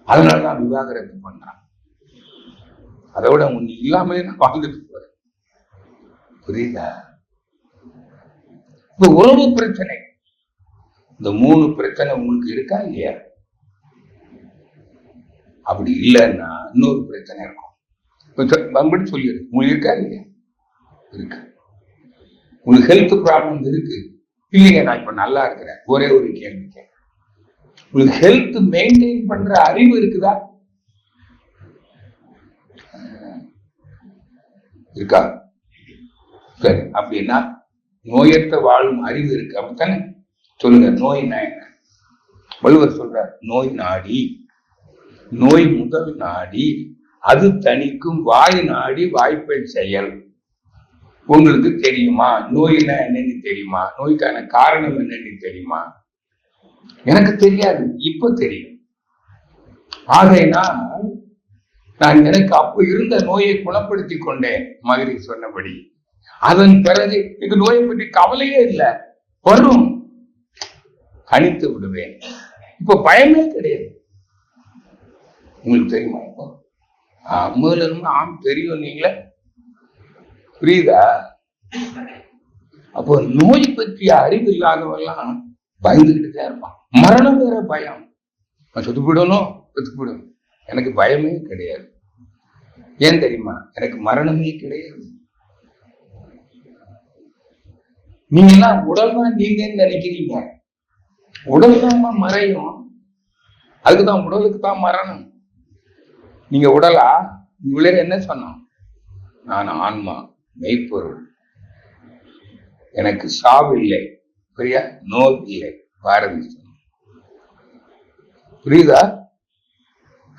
அதனாலதான் விவாகரத்து பண்றான். அதோட ஒண்ணு இல்லாமலே நான் வாழ்ந்துட்டு போறேன். புரியுதா? இப்ப உறவு பிரச்சனை, இந்த 3 பிரச்சனை உங்களுக்கு இருக்கா இல்லையா? அப்படி இல்லைன்னா இன்னொரு பிரச்சனை இருக்கும். மறுபடி சொல்லிடு, உங்களுக்கு இருக்கா இல்லையா? இருக்கு. உங்களுக்கு ஹெல்த் ப்ராப்ளம் இருக்கு இல்லைங்க, நான் இப்ப நல்லா இருக்கிறேன். ஒரே ஒரு கேள்வி கேட்க, உங்களுக்கு ஹெல்த் மெயின்டைன் பண்ற அறிவு இருக்குதா? இருக்கா? சரி, அப்படின்னா நோயற்ற வாழும் அறிவு இருக்கு, அப்படித்தானே? சொல்லுங்க, நோய்னா என்ன? வள்ளுவர் சொல்றார், நோய் நாடி, நோய் முதல் நாடி, அது தணிக்கும் வாய் நாடி வாய்ப்பை செயல். உங்களுக்கு தெரியுமா நோய்னா என்னன்னு? தெரியுமா நோய்க்கான காரணம் என்னன்னு? தெரியுமா? எனக்கு தெரியாது, இப்ப தெரியும். ஆகைனா நான் எனக்கு அப்ப இருந்த நோயை குணப்படுத்தி கொண்டேன், மகிழி சொன்னபடி. அதன் பிறகு எனக்கு நோயை பற்றி கவலையே இல்லை, வரும், கணித்து விடுவேன். இப்ப பயமே கிடையாது. உங்களுக்கு தெரியுமா? இப்போ முதல்ல இருந்து ஆம் தெரியும் நீங்களே, புரியுதா? அப்போ நோய் பற்றிய அறிவு இல்லாதவெல்லாம் பயந்துகிட்டு தான் இருப்பான். மரணம் வேற பயம், செத்து போயிடணும், செத்து போயிடணும். எனக்கு பயமே கிடையாது. ஏன் தெரியுமா? எனக்கு மரணமே கிடையாது. நீங்க எல்லாம் உடல் தான் நீங்கன்னு நினைக்கிறீங்க. உடல் தான் மறையும், அதுக்குதான் உடலுக்கு தான் மரணம். நீங்க உடலா? இவ்வளவு என்ன சொன்னோம்? நான் ஆன்மா, மெய்ப்பொருள், எனக்கு சாவு இல்லை, சரியா? நோய் இல்லை, பாரதி. புரியுதா?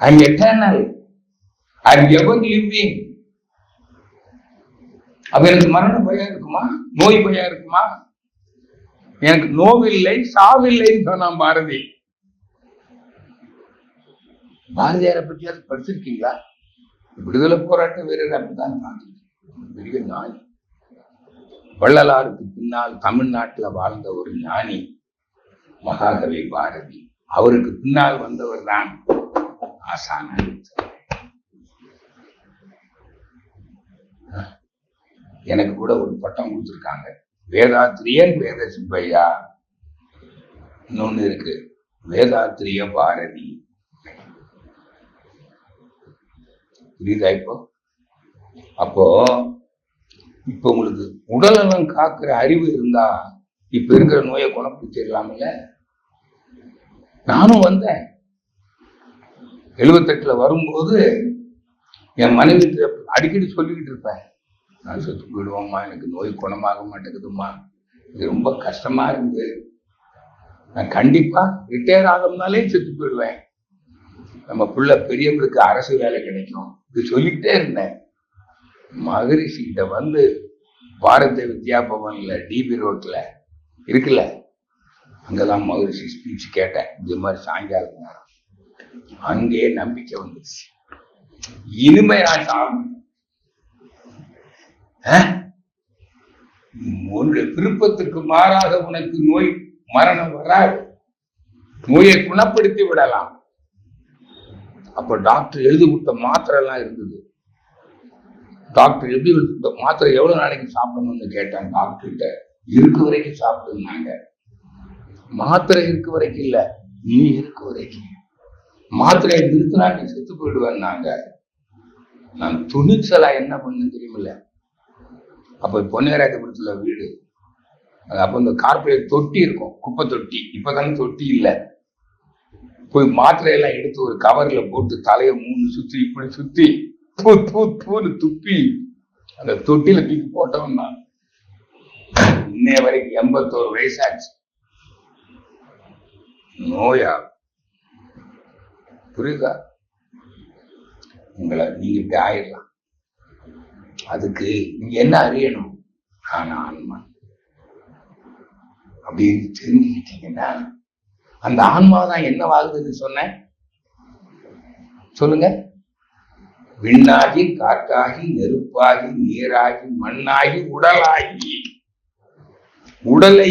I'm eternal. I'm ever living. அப்ப எனக்கு மரண பயம் இருக்குமா? நோய் பயம் இருக்குமா? எனக்கு நோவில்லை சாவில்லைன்னு சொன்னான் பாரதி. பாரதியாரை பற்றியாவது படிச்சிருக்கீங்களா? விடுதலை போராட்ட வீரர் அப்படித்தான் பெரிய ஞானி. வள்ளலாருக்கு பின்னால் தமிழ்நாட்டில் வாழ்ந்த ஒரு ஞானி மகாகவி பாரதி. அவருக்கு பின்னால் வந்தவர் தான் ஆசான. எனக்கு கூட ஒரு பட்டம் கொடுத்துருக்காங்க, வேதாத்திரியன் வேத சுப்பையா. இன்னொன்னு இருக்கு, வேதாத்திரிய பாரதி. புரியுதா? அப்போ இப்ப உங்களுக்கு உடல்நலம் காக்குற அறிவு இருந்தா இப்ப இருக்கிற நோயை குணப்படுத்திடலாம்ல. நானும் வந்தேன் 78 வரும்போது என் மனைவி அடிக்கடி சொல்லிக்கிட்டு இருப்பேன், நான் செத்து போயிடுவோம்மா, எனக்கு நோய் குணமாக மாட்டேங்குதுமா, இது ரொம்ப கஷ்டமா இருக்குது, நான் கண்டிப்பா ரிட்டையர் ஆகும்னாலே செத்து போயிடுவேன், நம்ம பிள்ளை பெரியவங்களுக்கு அரசு வேலை கிடைக்கும், இது சொல்லிக்கிட்டே இருந்தேன். மகரிஷி கிட்ட வந்து பாரத வித்யா பவன்ல டிபி ரோட்ல இருக்குல்ல, அங்கதான் மகரிஷி ஸ்பீச் கேட்டேன். இது மாதிரி சாயங்காலம் நேரம் அங்கே நம்பிக்கை வந்துச்சு. இனிமே நான் சாப்பிடுவேன், விருப்பத்திற்கு மாறாக உனக்கு நோய் மரணம் வராது, நோயை குணப்படுத்தி விடலாம். அப்ப டாக்டர் எழுதி கொடுத்த மாத்திரை எல்லாம் இருந்தது. டாக்டர் எழுதி கொடுத்த மாத்திரை எவ்வளவு நாளைக்கு சாப்பிடணும்னு கேட்டேன் டாக்டர்கிட்ட. இருக்கு வரைக்கும் சாப்பிடுனாங்க. மாத்திரை இருக்கு வரைக்கும் இல்ல, நீ இருக்கு வரைக்கும். மாத்திரையை நிறுத்தினா நீ செத்து போயிடுவேன்னாங்க. நான் துணிச்சலா என்ன பண்ண தெரியுமில்ல, அப்ப பொன்னேராயபுரத்துல வீடு, அப்ப இந்த கார்பரேட் தொட்டி இருக்கும், குப்பை தொட்டி. இப்பதானே தொட்டி இல்லை. போய் மாத்திரையெல்லாம் எடுத்து ஒரு கவர்ல போட்டு தலையை 3 சுத்தி இப்படி சுத்தி தூன்னு துப்பி அந்த தொட்டில தூக்கி போட்டோம்னா இன்னைய வரைக்கும் 81 வயசாச்சு. நோயா? புரியுதா? உங்களை நீங்க இப்படி ஆயிடலாம். அதுக்கு நீங்க என்ன அறியணும்? நான் ஆன்மா அப்படின்னு தெரிஞ்சுக்கிட்டீங்கன்னா அந்த ஆன்மாதான் என்னவாகுதுன்னு சொன்னேன் சொல்லுங்க. விண்ணாகி காற்றாகி நெருப்பாகி நீராகி மண்ணாகி உடலாகி, உடலை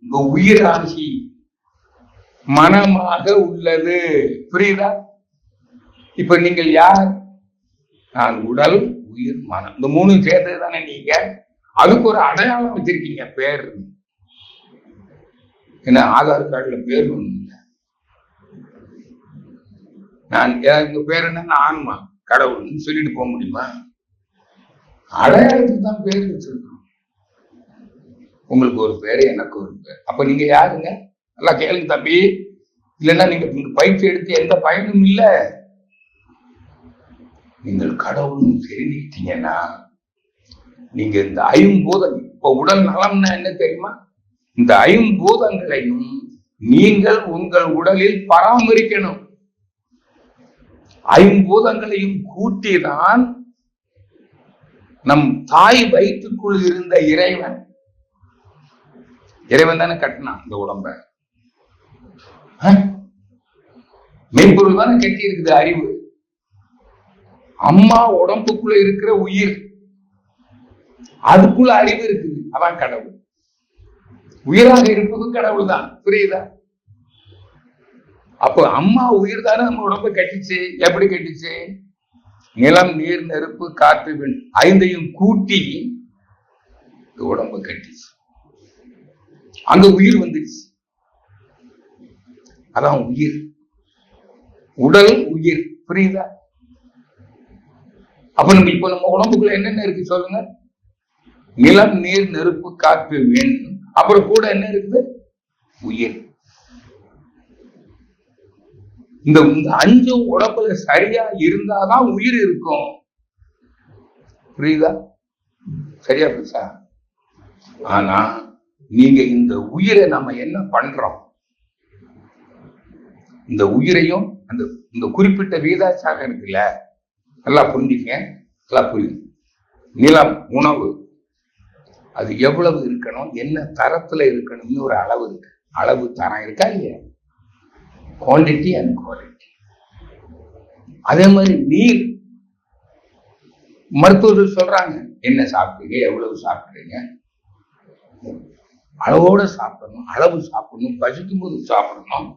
இங்க உயிராகி மனமாக உள்ளது. புரியுதா? இப்ப நீங்கள் யார்? நான் உடல் உயிர் மனம், இந்த 3 சேர்ந்தது தானே நீங்க. அதுக்கு ஒரு அடையாளம் வச்சிருக்கீங்க, பேர். என்ன ஆதார் கார்டுல பேர் ஒண்ணு இல்லை. நான் எங்க பேர் என்ன? ஆன்மா கடவுள்னு சொல்லிட்டு போக முடியுமா? அடையாளத்துக்கு தான் பேர் வச்சிருக்கோம். உங்களுக்கு ஒரு பேரு, எனக்கு ஒரு பேர். அப்ப நீங்க யாருங்க? நல்லா கேளுங்க தம்பி. இல்லைன்னா நீங்க பயிற்சி எடுத்து எந்த பயனும் இல்லை. நீங்கள் கடவுள்னு தெரிஞ்சுக்கிட்டீங்கன்னா நீங்க இந்த 5 பூதம், இப்ப உடல் நலம்னா என்ன தெரியுமா? இந்த 5 பூதங்களையும் நீங்கள் உங்கள் உடலில் பராமரிக்கணும். 5 பூதங்களையும் கூட்டிதான் நம் தாய் வயிற்றுக்குள் இருந்த இறைவன் தானே கட்டினான் இந்த உடம்ப. மெய்ப்பொருள் தானே கட்டி இருக்குது அறிவு. அம்மா உடம்புக்குள்ள இருக்கிற உயிர், அதுக்குள்ள அறிவு இருக்குது, அதான் கடவுள். உயிராக இருப்பதும் கடவுள் தான். புரியுதா? அப்போ அம்மா உயிர் தானே நம்ம உடம்பு கட்டிச்சு. எப்படி கட்டிச்சு? நிலம் நீர் நெருப்பு காற்று விண் 5ஐயும் கூட்டி உடம்பு கட்டிச்சு. அங்க உயிர் வந்துடுச்சு, அதான் உயிர். உடல் உயிர். புரியுதா? அப்ப நம்ம உடம்புக்குள்ள என்னென்ன இருக்கு சொல்லுங்க? நிலம் நீர் நெருப்பு காற்று விண், அப்புறம் கூட என்ன இருக்குது? உயிர். இந்த 5 உடம்புல சரியா இருந்தாதான் உயிர் இருக்கும். புரியுதா? சரியா பேசா? ஆனா நீங்க இந்த உயிரை நம்ம என்ன பண்றோம், இந்த உயிரையும் அந்த இந்த குறிப்பிட்ட விகிதாச்சாரம் இருக்குல்ல, நல்லா புரிஞ்சுங்க, நல்லா புரியும். நிலம், உணவு, அது எவ்வளவு இருக்கணும், என்ன தரத்துல இருக்கணும்னு ஒரு அளவு இருக்கு. அளவு தரம் இருக்கா இல்லையா? Quantity and quality. அதே மாதிரி நீர், மருத்துவர்கள் சொல்றாங்க என்ன சாப்பிடுறீங்க, எவ்வளவு சாப்பிடுறீங்க, அளவோட சாப்பிடணும், அளவு சாப்பிடணும், பசிக்கும் போது சாப்பிடணும்,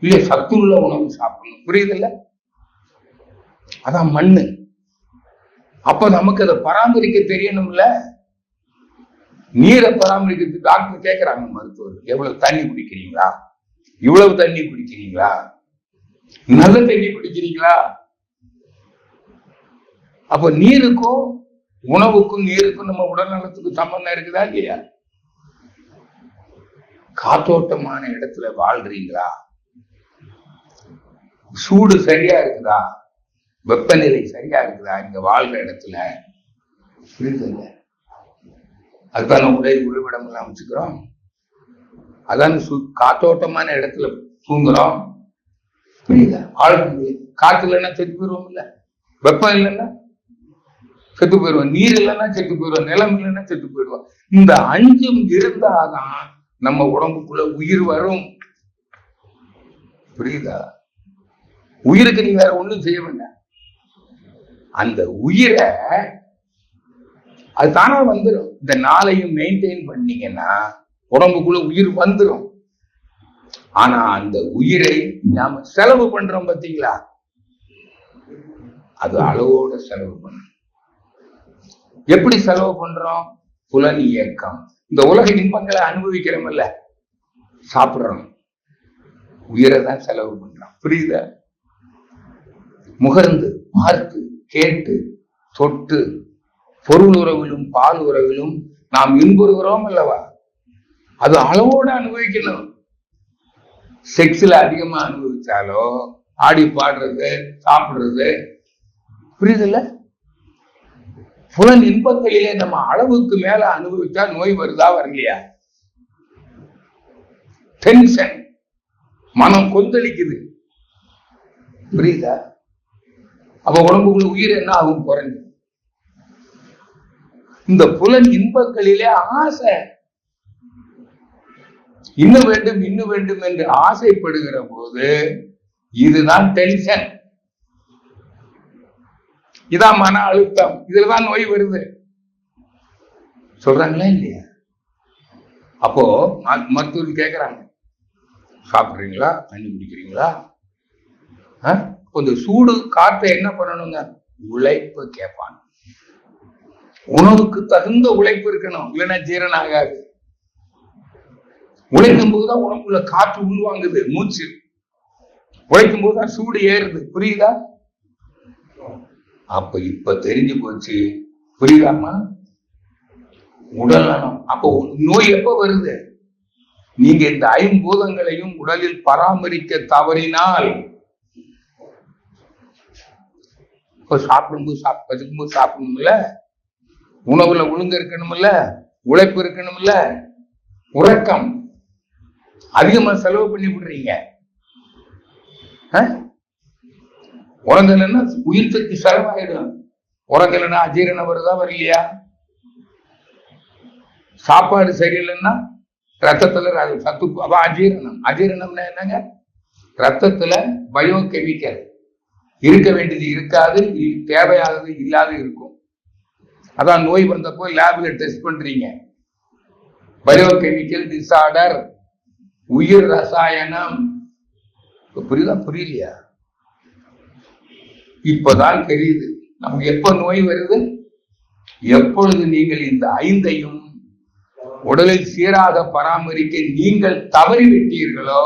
இல்ல சத்துள்ள உணவு சாப்பிடணும். புரியுதுல்ல? அதான் மண்ணு. அப்ப நமக்கு அதை பராமரிக்க தெரியணும்ல. நீரை பராமரிக்கிறதுக்கு டாக்டர் கேட்கிறாங்க மருத்துவர், எவ்வளவு தண்ணி குடிக்கிறீங்களா, இவ்வளவு தண்ணி குடிக்கிறீங்களா, நல்ல தண்ணி குடிக்கிறீங்களா? அப்ப நீருக்கும் உணவுக்கும் நீருக்கும் நம்ம உடல் நலத்துக்கு சம்பந்தம் இருக்குதா இல்லையா? காத்தோட்டமான இடத்துல வாழ்றீங்களா? சூடு சரியா இருக்குதா, வெப்பநிலை சரியா இருக்குதா இங்க வாழ்ற இடத்துல? புரியுதுல்ல? அதுக்கான உறைவிடம் எல்லாம் வச்சுக்கிறோம். அதான் காத்தோட்டமான இடத்துல தூங்குறோம். புரியுதா? வாழ்க்கை காத்து இல்லைன்னா செத்து போயிடுவோம், இல்ல வெப்பம் இல்லைன்னா செத்து போயிடுவோம், நீர் இல்லைன்னா செத்து போயிடுவோம், நிலம் இல்லைன்னா செத்து போயிடுவோம். இந்த 5 இருந்தாதான் நம்ம உடம்புக்குள்ள உயிர் வரும். புரியுதா? உயிருக்கு நீ வேற ஒண்ணும் செய்ய வேண்டாம். அந்த உயிரை அது தானா வந்துடும். இந்த நாளையும் மெயின்டைன் பண்ணீங்கன்னா உடம்புக்குள்ள உயிர் வந்துடும். ஆனா அந்த உயிரை நாம செலவு பண்றோம் பாத்தீங்களா, அது அளவோட செலவு பண்றோம். எப்படி செலவு பண்றோம்? புலன் இயக்கம். இந்த உலக இன்பங்களை அனுபவிக்கிறோம்ல, சாப்பிடுறோம், உயிரை தான் செலவு பண்றோம். புரியுதா? முகர்ந்து பார்த்து கேட்டு தொட்டு பொருள் உறவிலும் பால் உறவிலும் நாம் இன்புறுகிறோம் அல்லவா, அது அளவோட அனுபவிக்கணும். செக்ஸ்ல அதிகமா அனுபவிச்சாலோ ஆடி பாடுறது சாப்பிடுறது, புரியுதுல்ல? புலன் இன்பங்களிலே நம்ம அளவுக்கு மேல அனுபவிச்சா நோய் வருதா வரலையா? டென்ஷன், மனம் கொந்தளிக்குது. புரியுதா? அப்ப உடம்புக்குள்ள உயிர் என்ன ஆகும்? குறைஞ்சு. இந்த புலன் இன்பங்களிலே ஆசை, இன்னும் வேண்டும் இன்னும் வேண்டும் என்று ஆசைப்படுகிற போது இதுதான் டென்ஷன், இதான் மன அழுத்தம், இதுலதான் நோய் வருது. சொல்றாங்களா இல்லையா? அப்போ மருத்துவர் கேட்கிறாங்க, சாப்பிடுறீங்களா, தண்ணி குடிக்கிறீங்களா? கொஞ்சம் சூடு காற்றை என்ன பண்ணணுங்க? உழைப்பு கேட்பாங்க. உணவுக்கு தகுந்த உழைப்பு இருக்கணும், இல்லைன்னா ஜீரணம் ஆகாது. உழைக்கும் போதுதான் உடம்புல காற்று உள்வாங்குது, மூச்சு உழைக்கும் போதுதான் சூடு ஏறுது. புரியுதா? அப்ப இப்ப தெரிஞ்சு போச்சு. புரியுதாமா? உடல் நலம். அப்போ நோய் எப்ப வருது? நீங்க இந்த 5 பூதங்களையும் உடலில் பராமரிக்க தவறினால், சாப்பிடும்போது பதுக்கும்போது சாப்பிடணும்ல, உணவுல ஒழுங்கு இருக்கணும்ல, உழைப்பு இருக்கணும்ல, உறக்கம் அதிகமா செலவு பண்ணி விடுறீங்க. உறங்கலைன்னா உயிர் சக்தி செலவாயிடும். உறங்கலைன்னா அஜீரணம் வருதா வரலையா? சாப்பாடு சரியில்லைன்னா ரத்தத்துல சத்து, அஜீரணம். அஜீரணம்னா என்னங்க? ரத்தத்துல பயோ கெமிக்கல் இருக்க வேண்டியது இருக்காது, தேவையானது இல்லாத இருக்கும். அதான் நோய் வந்தப்போ லேப்ல டெஸ்ட் பண்றீங்க. பயோ கெமிக்கல் டிசார்டர், உயிர் ரசாயனம். புரியுதா புரியலையா? இப்பதான் தெரியுது நமக்கு எப்ப நோய் வருது. எப்பொழுது நீங்கள் இந்த 5ஐயும் உடலில் சீராக பராமரிக்க நீங்கள் தவறிவிட்டீர்களோ,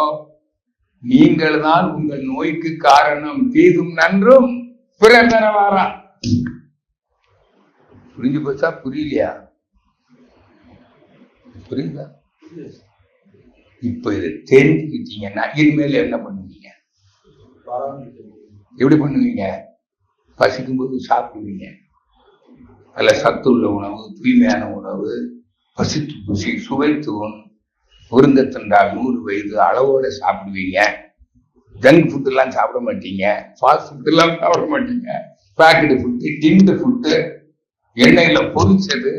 நீங்கள் தான் உங்கள் நோய்க்கு காரணம். தீதும் நன்றும் பிறர் தரவாரா. புரிஞ்சு போச்சா புரியலையா? புரியுதா? இப்ப இதை தெரிஞ்சுக்கிட்டீங்கன்னா இனிமேல் என்ன பண்ணுவீங்க? எப்படி பண்ணுவீங்க? பசிக்கும் போது சாப்பிடுவீங்க, நல்ல சத்து உள்ள உணவு, தூய்மையான உணவு, பசித்து புசி சுவைத்து விருந்த தின்றால் 100 வயது அளவோட சாப்பிடுவீங்க. ஜங்க் ஃபுட் எல்லாம் சாப்பிட மாட்டீங்க, ஃபாஸ்ட் ஃபுட் எல்லாம் சாப்பிட மாட்டீங்க. பேக்கெட் ஃபுட்டு, டிண்டு ஃபுட்டு, எண்ணெயில பொரிச்சது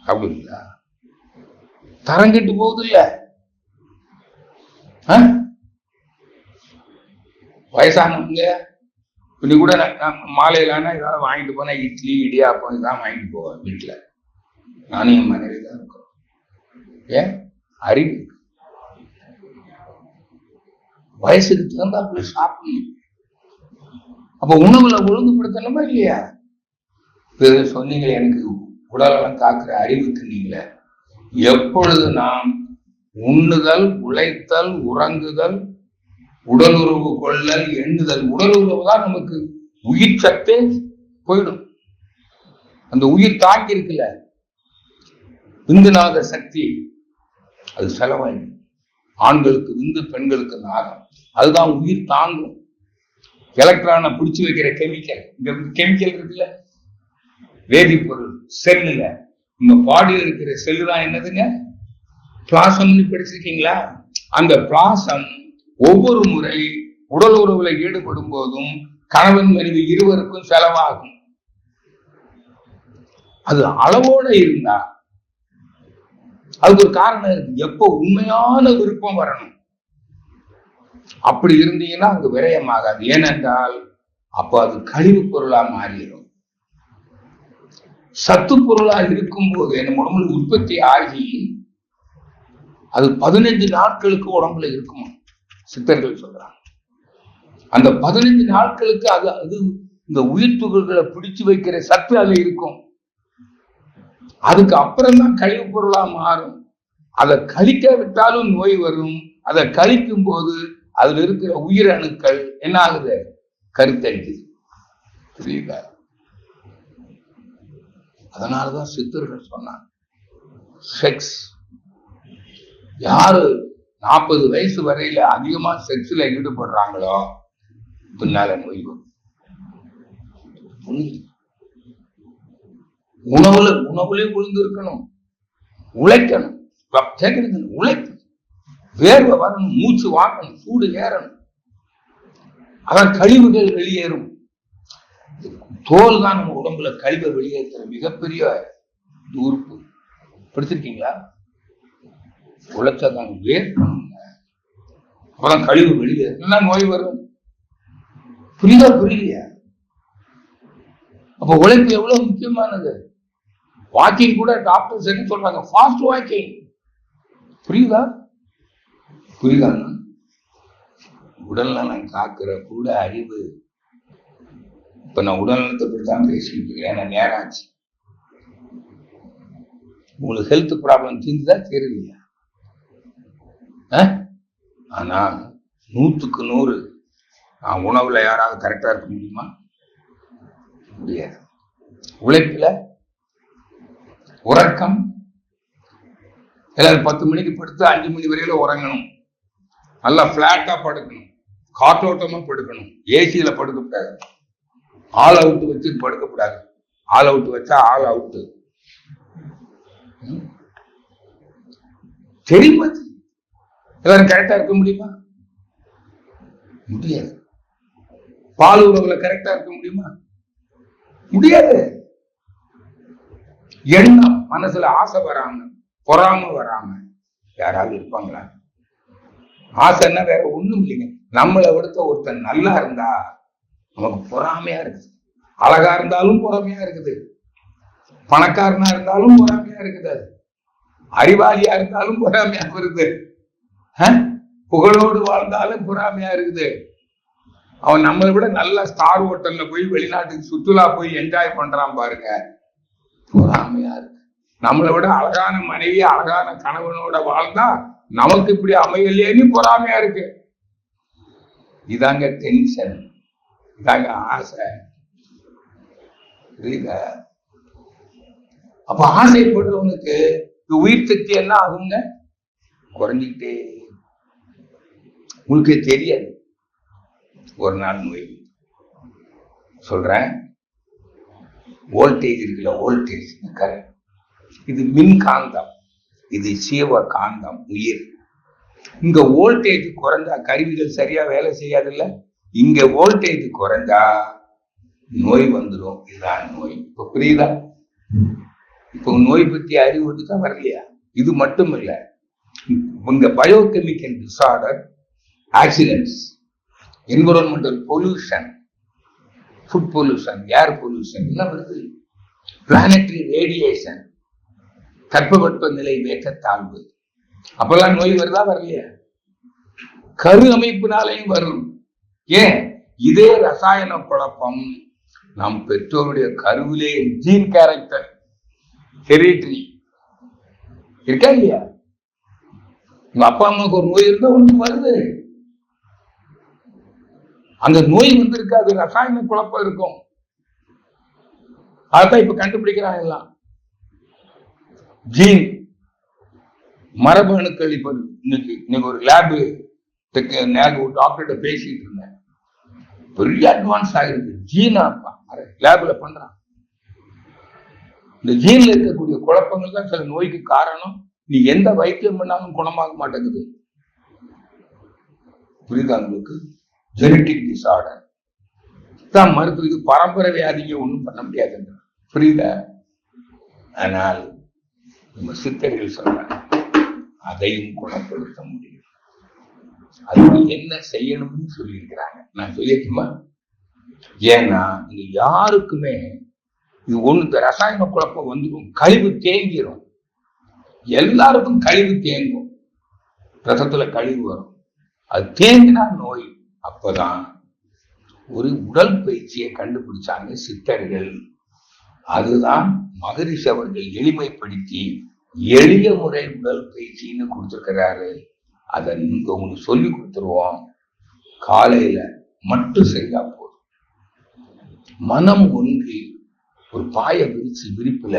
சாப்பிடுவீங்களா? தரங்கிட்டு போகுது இல்ல. வயசானவங்க இப்படி கூட மாலையிலான ஏதாவது வாங்கிட்டு போனா இட்லி இடியாப்பம் இதான் வாங்கிட்டு போவேன் வீட்டுல. நானும் என் மனைவி தான் இருக்கோம். ஏன்? அறிவு. வயசுக்கு தகுந்தா அப்படி சாப்பிடணும். அப்ப உணவுல ஒழுங்குபடுத்தணுமா இல்லையா? சொன்னீங்களே எனக்கு உடலெல்லாம் காக்குற அறிவுக்கு நீங்களே. எப்பொழுது நாம் உண்ணுதல், உழைத்தல், உறங்குதல், உடல் உறவு கொள்ளல், எண்ணுதல், உடல் உறவு தான் நமக்கு உயிர் சத்தே போயிடும். அந்த உயிர் தாங்கி இருக்குல்ல, விந்துநாத சக்தி, அது செலவாயிடும். ஆண்களுக்கு விந்து, பெண்களுக்கு நாகம். அதுதான் உயிர் தாங்கும். எலக்ட்ரானை பிடிச்சு வைக்கிற கெமிக்கல், இந்த கெமிக்கல் இருக்குல்ல, வேதிப்பொருள் செல்லுல, நம்ம பாடியில் இருக்கிற செல்லு தான் என்னதுங்க? பிளாசம்னு படிச்சிருக்கீங்களா? அந்த பிளாசம் ஒவ்வொரு முறை உடல் உறவுல ஈடுபடும் போதும் கணவன் மனைவி இருவருக்கும் செலவாகும். அது அளவோட இருந்தா அதுக்கு ஒரு காரணம் இருக்கு. எப்போ உண்மையான விருப்பம் வரணும். அப்படி இருந்தீங்கன்னா அங்க விரயமாகாது. ஏனென்றால் அப்ப அது கழிவு பொருளா மாறிடும். சத்து பொருளா இருக்கும் போது நம்ம உடம்புல உற்பத்தி ஆகி அது 15 நாட்களுக்கு உடம்புல இருக்குமா சித்தர்கள் சொல்றாங்க. அந்த 15 நாட்களுக்கு அது இந்த உயிர் துகள்களை பிடிச்சு வைக்கிற சத்து அது இருக்கும். அதுக்கு அப்புறம் தான் கழிவு பொருளா மாறும். அதை கழிக்க விட்டாலும் நோய் வரும். அதை கழிக்கும் போது அதுல இருக்கிற உயிரணுக்கள் என்ன ஆகுது? கருத்தரிக்குது. புரியுதா? அதனாலதான் சித்தர்கள் சொன்னாங்க, செக்ஸ் யாரு 40 வயசு வரையில அதிகமா செக்ஸ்ல ஈடுபடுறாங்களோ பின்னால நோய் வரும். உணவுலயும் விழுந்து இருக்கணும், உழைக்கணும், உழைக்கணும், வேர்வை வரணும், மூச்சு வாங்கணும், சூடு ஏறணும், அதான் கழிவுகள் வெளியேறும். தோல் தான் நம்ம உடம்புல கழிவை வெளியேற்றுற மிகப்பெரிய உறுப்பு. படிச்சிருக்கீங்களா? உழைச்சாதான் வேர்க்கணும், அப்பதான் கழிவு வெளியேறும், நோய் வரும். புரியுதா? புரியலையா? அப்ப உழைப்பு எவ்வளவு முக்கியமானது. வாக்கிங் கூட டாக்டர்ஸ் என்ன சொல்றாங்க? Fast walking. புரியுதா? புரியுதா? உடல்நலம் காக்கிற கூட அறிவு. இப்ப நான் உடல்நலத்தை பற்றி தான் பேசிட்டு இருக்கேன். ஏன்னா நேரம் ஆச்சு. உங்களுக்கு ஹெல்த் ப்ராப்ளம் தீர்ந்துதான் தெரியலையா? ஆனா 100க்கு 100 நான் உணவுல யாராவது கரெக்டா இருக்க முடியுமா? முடியாது. உழைப்புல, உறக்கம், எல்லாரும் 10 மணிக்கு படுத்து 5 மணி வரையில உறங்கணும். நல்லா பிளாட்டா படுக்கணும், காற்றோட்டமா படுக்கணும், ஏசியில படுக்கக்கூடாது, ஆல் அவுட் வச்சு படுக்கக்கூடாது. ஆல் அவுட் வச்சா ஆல் அவுட். தெரியுமா? எல்லாரும் கரெக்டா இருக்க முடியுமா? முடியாது. பால் உறவுல கரெக்டா இருக்க முடியுமா? முடியாது. எண்ணம் மனசுல ஆசை வராம, பொறாம வராம யாராவது இருப்பாங்களா? ஆசைன்னா வேற ஒண்ணும் இல்லைங்க. நம்மளை விடுத்த ஒருத்தன் நல்லா இருந்தா நமக்கு பொறாமையா இருக்குது. அழகா இருந்தாலும் பொறாமையா இருக்குது, பணக்காரனா இருந்தாலும் பொறாமையா இருக்குது, அறிவாளியா இருந்தாலும் பொறாமையா வருது, புகழோடு வாழ்ந்தாலும் பொறாமையா இருக்குது. அவன் நம்மளை விட நல்ல ஸ்டார் ஹோட்டல்ல போய் வெளிநாட்டுக்கு சுற்றுலா போய் என்ஜாய் பண்றான் பாருங்க, பொறாமையா இருக்கு. நம்மளை விட அழகான மனைவி, அழகான கணவனோட வாழ்ந்தா நமக்கு இப்படி அமையலையேன்னு பொறாமையா இருக்கு. இதாங்க டென்ஷன், இதாங்க ஆசை. அப்ப ஆசைப்படுறவனுக்கு உயிர் சக்தி என்ன ஆகுங்க? குறைஞ்சிக்கிட்டே. உங்களுக்கு தெரியாது. ஒரு நாள் நோய் சொல்றேன். வோல்டேஜ் இருக்குல்ல, வோல்டேஜ் கரண்ட், இது மின்காந்தம், இது சீவ காந்தம், உயிர். இங்க வோல்டேஜ் குறைஞ்சா கருவிகள் சரியா வேலை செய்யாதுல்ல. இங்க வோல்டேஜ் குறைஞ்சா நோய் வந்துடும். இதுதான் நோய். இப்ப புரியுதா? இப்போ நோய் பத்தி அறிவு வந்துதான் வரலையா? இது மட்டும் இல்ல, உங்க biochemical disorder, accidents, environmental pollution, food pollution, air pollution எல்லாம் வருது. பிளானட்டரி ரேடியேஷன், தட்பவெப்பநிலை ஏற்றத்தாழ்வு, அப்பெல்லாம் நோய் வருதா வரலையா? கரு அமைப்பினாலையும் வரும். ஏன்? இதே ரசாயன குழப்பம் நம் பெற்றோருடைய கருவிலே ஜீன் கேரக்டர், ஹெரிட்டரி இருக்கா இல்லையா? உங்க அப்பா அம்மாவுக்கு ஒரு நோய் இருந்தா உனக்கு வருது. அந்த நோய் இருக்காது, ரசாயன குழப்பம் இருக்கும். அதான் இப்ப கண்டுபிடிக்கிறாங்க எல்லாம். ஜீன் மரபு அணுக்கள். இப்ப இன்னைக்கு ஒரு லேபு டாக்டர்கிட்ட பேசிட்டு இருந்தேன். பெரிய அட்வான்ஸ் ஆகிருக்கு. ஜீனா லேப்ல பண்றான். இந்த ஜீன்ல இருக்கக்கூடிய குழப்பங்கள் தான் சில நோய்க்கு காரணம். நீ எந்த வைத்தியம் பண்ணாலும் குணமாக மாட்டேங்குது. புரியுதா உங்களுக்கு? ஜெனட்டிக் டிசார்டர் தான் மருத்துவத்துக்கு பரம்பரை வியாதிங்க ஒண்ணும் பண்ண முடியாது. புரியுதா? ஆனால் நம்ம சித்தர்கள் சொல்றாங்க அதையும் குணப்படுத்த முடியும். அதுக்கு என்ன செய்யணும்னு சொல்லியிருக்கிறாங்க. நான் சொல்லியிருக்குமா? ஏன்னா இங்க யாருக்குமே இது ஒண்ணு ரசாயன குழப்பம் வந்துடும், கழிவு தேங்கிரும். எல்லாருக்கும் கழிவு தேங்கும், ரசத்துல கழிவு வரும். அது தேங்கினா நோய். அப்பதான் ஒரு உடல் பயிற்சியை கண்டுபிடிச்சாங்க சித்தர்கள். அதுதான் மகரிஷி அவர்கள் எளிமைப்படுத்தி எளிய முறை உடல் பயிற்சின்னு கொடுத்திருக்கிறாரு. அதை நீங்க உங்களுக்கு சொல்லி கொடுத்துருவோம். காலையில மட்டும் செஞ்சா போதும். மனம் ஒன்றி ஒரு பாய விரிச்சு விரிப்புல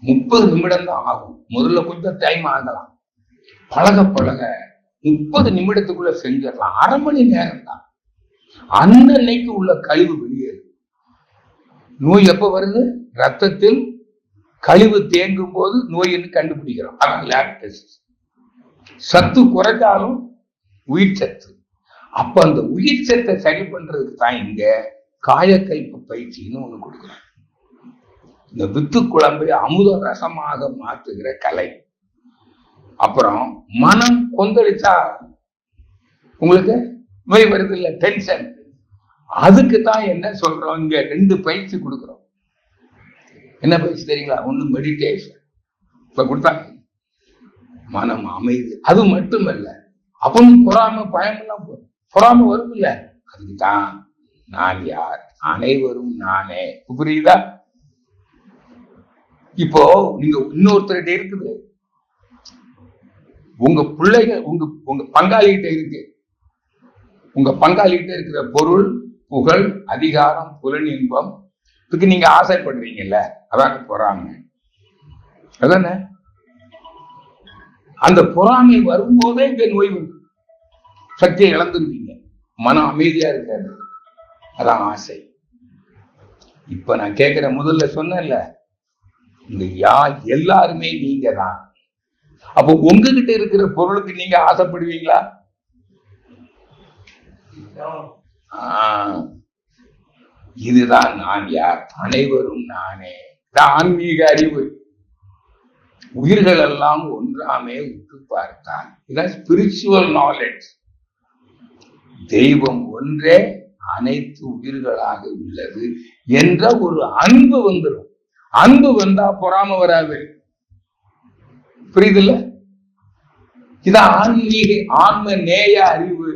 30 நிமிடம் தான் ஆகும். முதல்ல கொஞ்சம் டைம் ஆகலாம். பழக பழக 30 நிமிடத்துக்குள்ள செஞ்சிடலாம். அரை மணி நேரம் தான். அன்னைக்கு உள்ள கழிவு வெளியேறும். நோய் எப்ப வருது? ரத்தத்தில் கழிவு தேங்கும் போது நோயின்னு கண்டுபிடிக்கிறோம். அதான் லேப் டெஸ்ட். சத்து குறைஞ்சாலும் உயிர் சத்து. அப்ப அந்த உயிர் சத்தை சரி பண்றதுக்கு தான் இங்க காயக்கல்ப பயிற்சின்னு ஒண்ணு கொடுக்குறோம். இந்த வித்து குழம்பை அமுத ரசமாக மாற்றுகிற கலை. அப்புறம் மனம் கொந்தளிச்சா உங்களுக்கு நோய் வருது இல்ல, டென்ஷன். அதுக்கு தான் என்ன சொல்றோம், இங்க 2 பயிற்சி கொடுக்குறோம். என்ன பயிற்சி தெரியுங்களா? ஒண்ணு மெடிடேஷன். இப்ப கொடுத்தாங்க மனம் அமைதி. அது மட்டுமல்ல, அப்பவும் பொறாம பயம் எல்லாம் பொறாம வரும் இல்ல, அதுக்குதான் நான் யார், அனைவரும் நானே. புரியுதா? இப்போ நீங்க இன்னொருத்தர்கிட்ட இருக்குது, உங்க பிள்ளைகள் உங்க பங்காளிகிட்ட இருக்கு. உங்க பங்காளிகிட்ட இருக்கிற பொருள், புகழ், அதிகாரம், புலனின்பம் இதுக்கு நீங்க ஆசைப்படுறீங்கல்ல, அதான் பொறாமை. அதானே? அந்த பொறாமை வரும்போதே இங்க நோய் வந்து சக்தியை இழந்துருவீங்க. மனம் அமைதியா இருக்காது. அதான் ஆசை. இப்ப நான் கேட்கிற முதல்ல சொன்னேன்ல, இந்த எல்லாருமே நீங்க தான். அப்போ உங்ககிட்ட இருக்கிற பொருளுக்கு நீங்க ஆசைப்படுவீங்களா? இதுதான் நான் யார், அனைவரும் நானே. ஆன்மீக அறிவு. உயிர்கள் எல்லாம் ஒன்றாமே உற்று பார்த்தான். இதான் ஸ்பிரிச்சுவல் நாலேஜ். தெய்வம் ஒன்றே அனைத்து உயிர்களாக உள்ளது என்ற ஒரு அன்பு வந்துடும். அன்பு வந்தா பொறாம வராது. புரியுதுல்ல? இதான் ஆன்மீக ஆன்ம நேய அறிவு,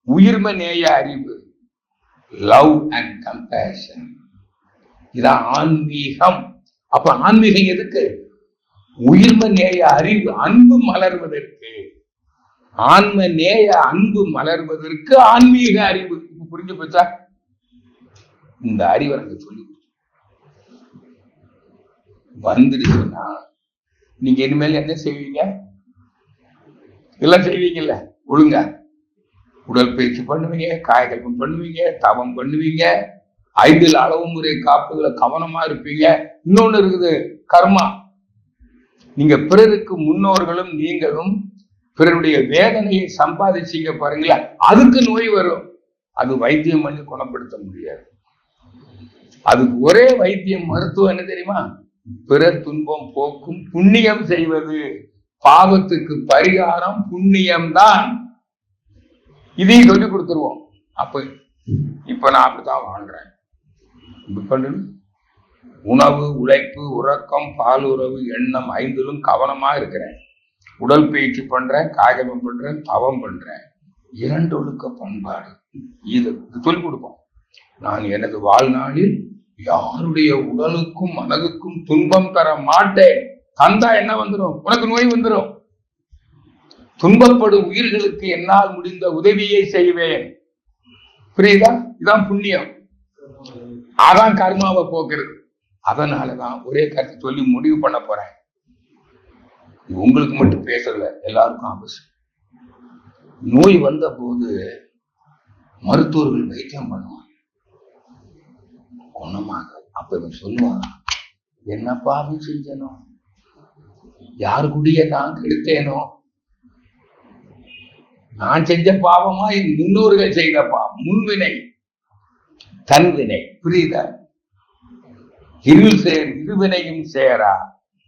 உயிர்ம நேய அறிவு. Love and compassion. இதான் ஆன்மீகம். அப்ப ஆன்மீகம் எதுக்கு? உயிர்ம நேய அறிவு, அன்பு மலர்வதற்கு. ஆன்ம நேய அன்பு மலர்வதற்கு ஆன்மீக அறிவு. புரிஞ்சு போச்சா? இந்த அறிவை எனக்கு சொல்லி வந்துடுச்சுன்னா நீங்க இனிமேல் என்ன செய்வீங்க? எல்லாம் செய்வீங்கல்ல ஒழுங்கா. உடல் பயிற்சி பண்ணுவீங்க, காயகல்பம் பண்ணுவீங்க, தவம் பண்ணுவீங்க, 5 அளவு முறை காப்புகளை கவனமா இருப்பீங்க. இன்னொன்னு இருக்குது, கர்மா. நீங்க பிறருக்கு முன்னோர்களும் நீங்களும் பிறருடைய வேதனையை சம்பாதிச்சீங்க பாருங்களா, அதுக்கு நோய் வரும். அது வைத்தியம் பண்ணி குணப்படுத்த முடியாது. அதுக்கு ஒரே வைத்தியம் மருத்துவம் என்ன தெரியுமா? பிறர் துன்பம் போக்கும் புண்ணியம் செய்வது. பாவத்துக்கு பரிகாரம் புண்ணியம்தான். இதையும் சொல்லி கொடுத்துருவோம். இப்ப நான் அப்படித்தான் வாழ்றேன். உணவு, உழைப்பு, உறக்கம், பாலுறவு, எண்ணம் 5லும் கவனமா இருக்கிறேன். உடல் பயிற்சி பண்றேன், காகிதம் பண்றேன், தவம் பண்றேன். 2 ஒழுக்க பண்பாடு இது சொல்லிக் கொடுப்போம். நான் எனது வாழ்நாளில் யாருடைய உடலுக்கும் மனதுக்கும் துன்பம் தர மாட்டேன். தந்தா என்ன வந்துடும்? உனக்கு நோய் வந்துடும். துன்பப்படும் உயிர்களுக்கு என்னால் முடிந்த உதவியை செய்வேன். புரியுதா? இதான் புண்ணியம். அதான் கர்மாவை போக்குறது. அதனாலதான் ஒரே கருத்து சொல்லி முடிவு பண்ண போறேன். உங்களுக்கு மட்டும் பேசல, எல்லாருக்கும் அவசியம். நோய் வந்த போது மருத்துவர்கள் வைத்தியம் பண்ணுவாங்க, குணமாக. அப்ப இவன் சொல்லுவாங்க, என்ன பாவம் செஞ்சனோ, யாரு கூடிய நான் கெடுத்தேனோ, நான் செஞ்ச பாவமா என் முன்னோர்கள் செய்த பாவம், முன்வினை தன்வினை. புரியுதா? இருள் சேர் இருவினையும் சேரா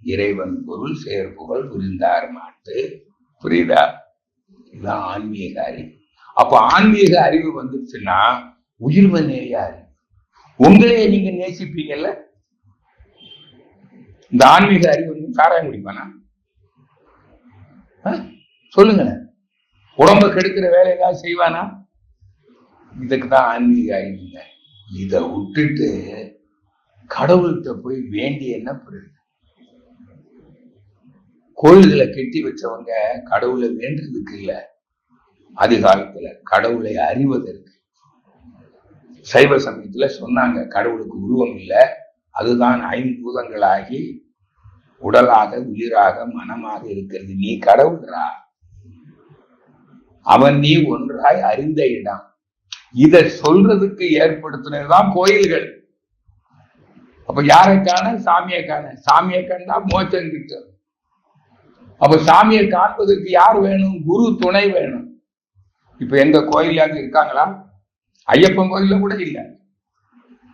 இறைவன் பொருள் சேர் புகழ் புரிந்தார் மாட்டு. புரியுதா? இதுதான் ஆன்மீக அறிவு. அப்ப ஆன்மீக அறிவு வந்துச்சுன்னா உயிர்வ நேய அறிவு. உங்களையே நீங்க நேசிப்பீங்கல்ல. இந்த ஆன்மீக அறிவு வந்து சாராயம் குடிப்பானா? சொல்லுங்களேன். உடம்ப கெடுக்கிற வேலை ஏதாவது செய்வானா? இதுக்குதான் ஆன்மீக அறிவுங்க. இத விட்டுட்டு கடவுள்கிட்ட போய் வேண்டி என்ன புரியுது? கோயில்களை கெட்டி வச்சவங்க கடவுளை வேண்டதுக்கு இல்ல, அதிகாலத்துல கடவுளை அறிவதற்கு. சைவ சமயத்துல சொன்னாங்க, கடவுளுக்கு உருவம் இல்லை, அதுதான் 5 பூதங்களாகி உடலாக உயிராக மனமாக இருக்கிறது. நீ கடவுள்ரா, அவன் நீ ஒன்றாய் அறிந்த இடம். இத சொல்றதுக்கு ஏற்படுத்தினதுதான் கோயில்கள். அப்ப யாரை காண? சாமியை காண. சாமியை கண்டா மோட்சம் கிட்டும். அப்ப சாமியை காண்பதற்கு யார் வேணும்? குரு துணை வேணும். இப்ப எந்த கோயிலாவது இருக்காங்களா? ஐயப்பன் கோயில்ல கூட இல்ல.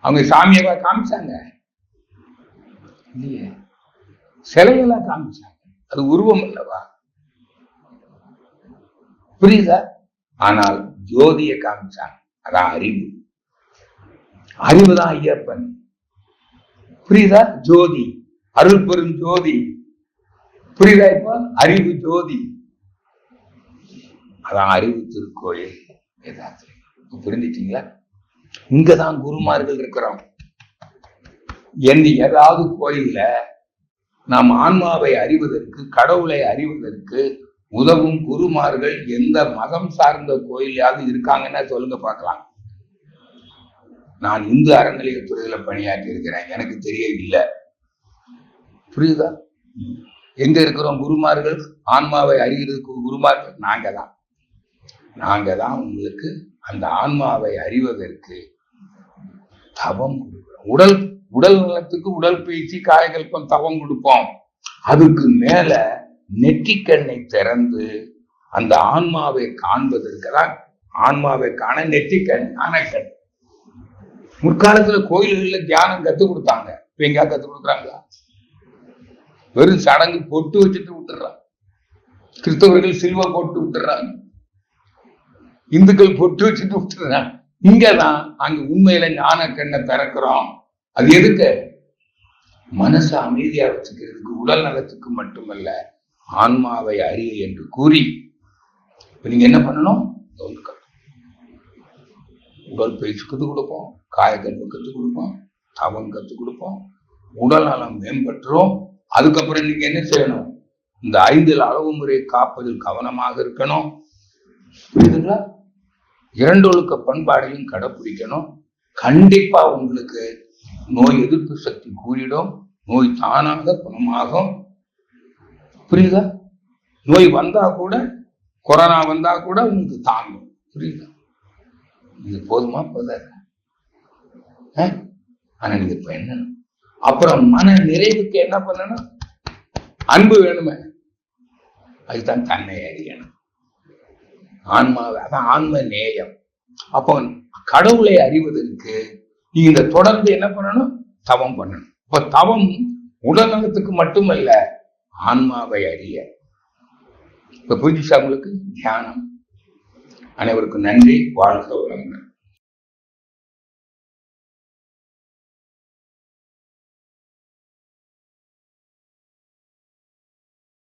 அவங்க சாமியை காமிச்சாங்க இல்லையே, சிலையெல்லாம் காமிச்சாங்க. அது உருவம் அல்லவா? புரியுதா? ஆனால் ஜோதியை காமிச்சாங்க. அதான் அறிவு. அறிவுதான் ஐயப்பன். புரியுதா? ஜோதி, அருள் பெரும் ஜோதி. புரியுதா? இப்ப அறிவு ஜோதி, அதான் அறிவு திருக்கோயில். புரிஞ்சிட்டீங்களா? இங்கதான் குருமார்கள் இருக்கிறோம். ஏதாவது கோயில்ல நாம் ஆன்மாவை அறிவதற்கு, கடவுளை அறிவதற்கு உதவும் குருமார்கள் எந்த மதம் சார்ந்த கோயிலையாவது இருக்காங்கன்னா சொல்லுங்க பார்க்கலாம். நான் இந்து அறநிலையத்துறையில பணியாற்றி இருக்கிறேன், எனக்கு தெரிய இல்லை. புரியுதா? எங்க இருக்கிறோம் குருமார்கள்? ஆன்மாவை அறிகிறதுக்கு குருமார்கள் நாங்க தான் உங்களுக்கு அந்த ஆன்மாவை அறிவதற்கு தவம் கொடுக்கிறோம். உடல் நலத்துக்கு உடல் பயிற்சி, காயகல்பம், தவம் கொடுப்போம். அதுக்கு மேல நெற்றிக்கண்ணை திறந்து அந்த ஆன்மாவை காண்பதற்குதான். ஆன்மாவை காண நெற்றிக்கண், ஞானக்கண். முற்காலத்துல கோயில்கள்ல தியானம் கத்துக் கொடுத்தாங்க. இப்ப எங்கயா கத்துக் கொடுக்குறாங்களா? வெறும் சடங்கு பொட்டு வச்சுட்டு விட்டுறாங்க. கிறிஸ்தவர்கள் சில்வ போட்டு விட்டுறாங்க, இந்துக்கள் பொட்டு வச்சுட்டு விட்டுறாங்க. இங்கதான் அங்க உண்மையில ஞான கண்ணை திறக்கிறோம். அது எதுக்கு? மனசு அமைதியா வச்சுக்கிறதுக்கு, உடல் நலத்துக்கு மட்டுமல்ல, ஆன்மாவை அறிய என்று கூறி இப்ப நீங்க என்ன பண்ணணும்? உடல் பயிற்சி கற்றுக் கொடுப்போம், காயக்கல்வி கற்றுக் கொடுப்போம், தவம் கற்றுக் கொடுப்போம், உடல் நலம் மேம்பட்டுரும். அதுக்கப்புறம் நீங்க என்ன செய்யணும்? இந்த 5 அளவு முறை காப்பதில் கவனமாக இருக்கணும். புரியுதுங்களா? 2 ஒழுக்க பண்பாடையும் கடைப்பிடிக்கணும். கண்டிப்பா உங்களுக்கு நோய் எதிர்ப்பு சக்தி கூடிடும். நோய் தானாக குணமாகும். புரியுதா? நோய் வந்தா கூட, கொரோனா வந்தா கூட உங்களுக்கு தாங்கும். புரியுதா? இது போதுமா? போதாது. ஆனா நீங்க இப்ப என்ன, அப்புறம் மன நிறைவுக்கு என்ன பண்ணணும்? அன்பு வேணுமே, அதுதான் தன்னை அறியணும். ஆன்மாவை, அதான் ஆன்ம நேயம். அப்போ கடவுளை அறிவதற்கு நீங்க தொடர்ந்து என்ன பண்ணணும்? தவம் பண்ணணும். இப்ப தவம் உடல் நலத்துக்கு மட்டுமல்ல, ஆன்மாவை அறிய. இப்ப புதுசா உங்களுக்கு தியானம். அனைவருக்கும் நன்றி. வாழ்க வளமுடன்.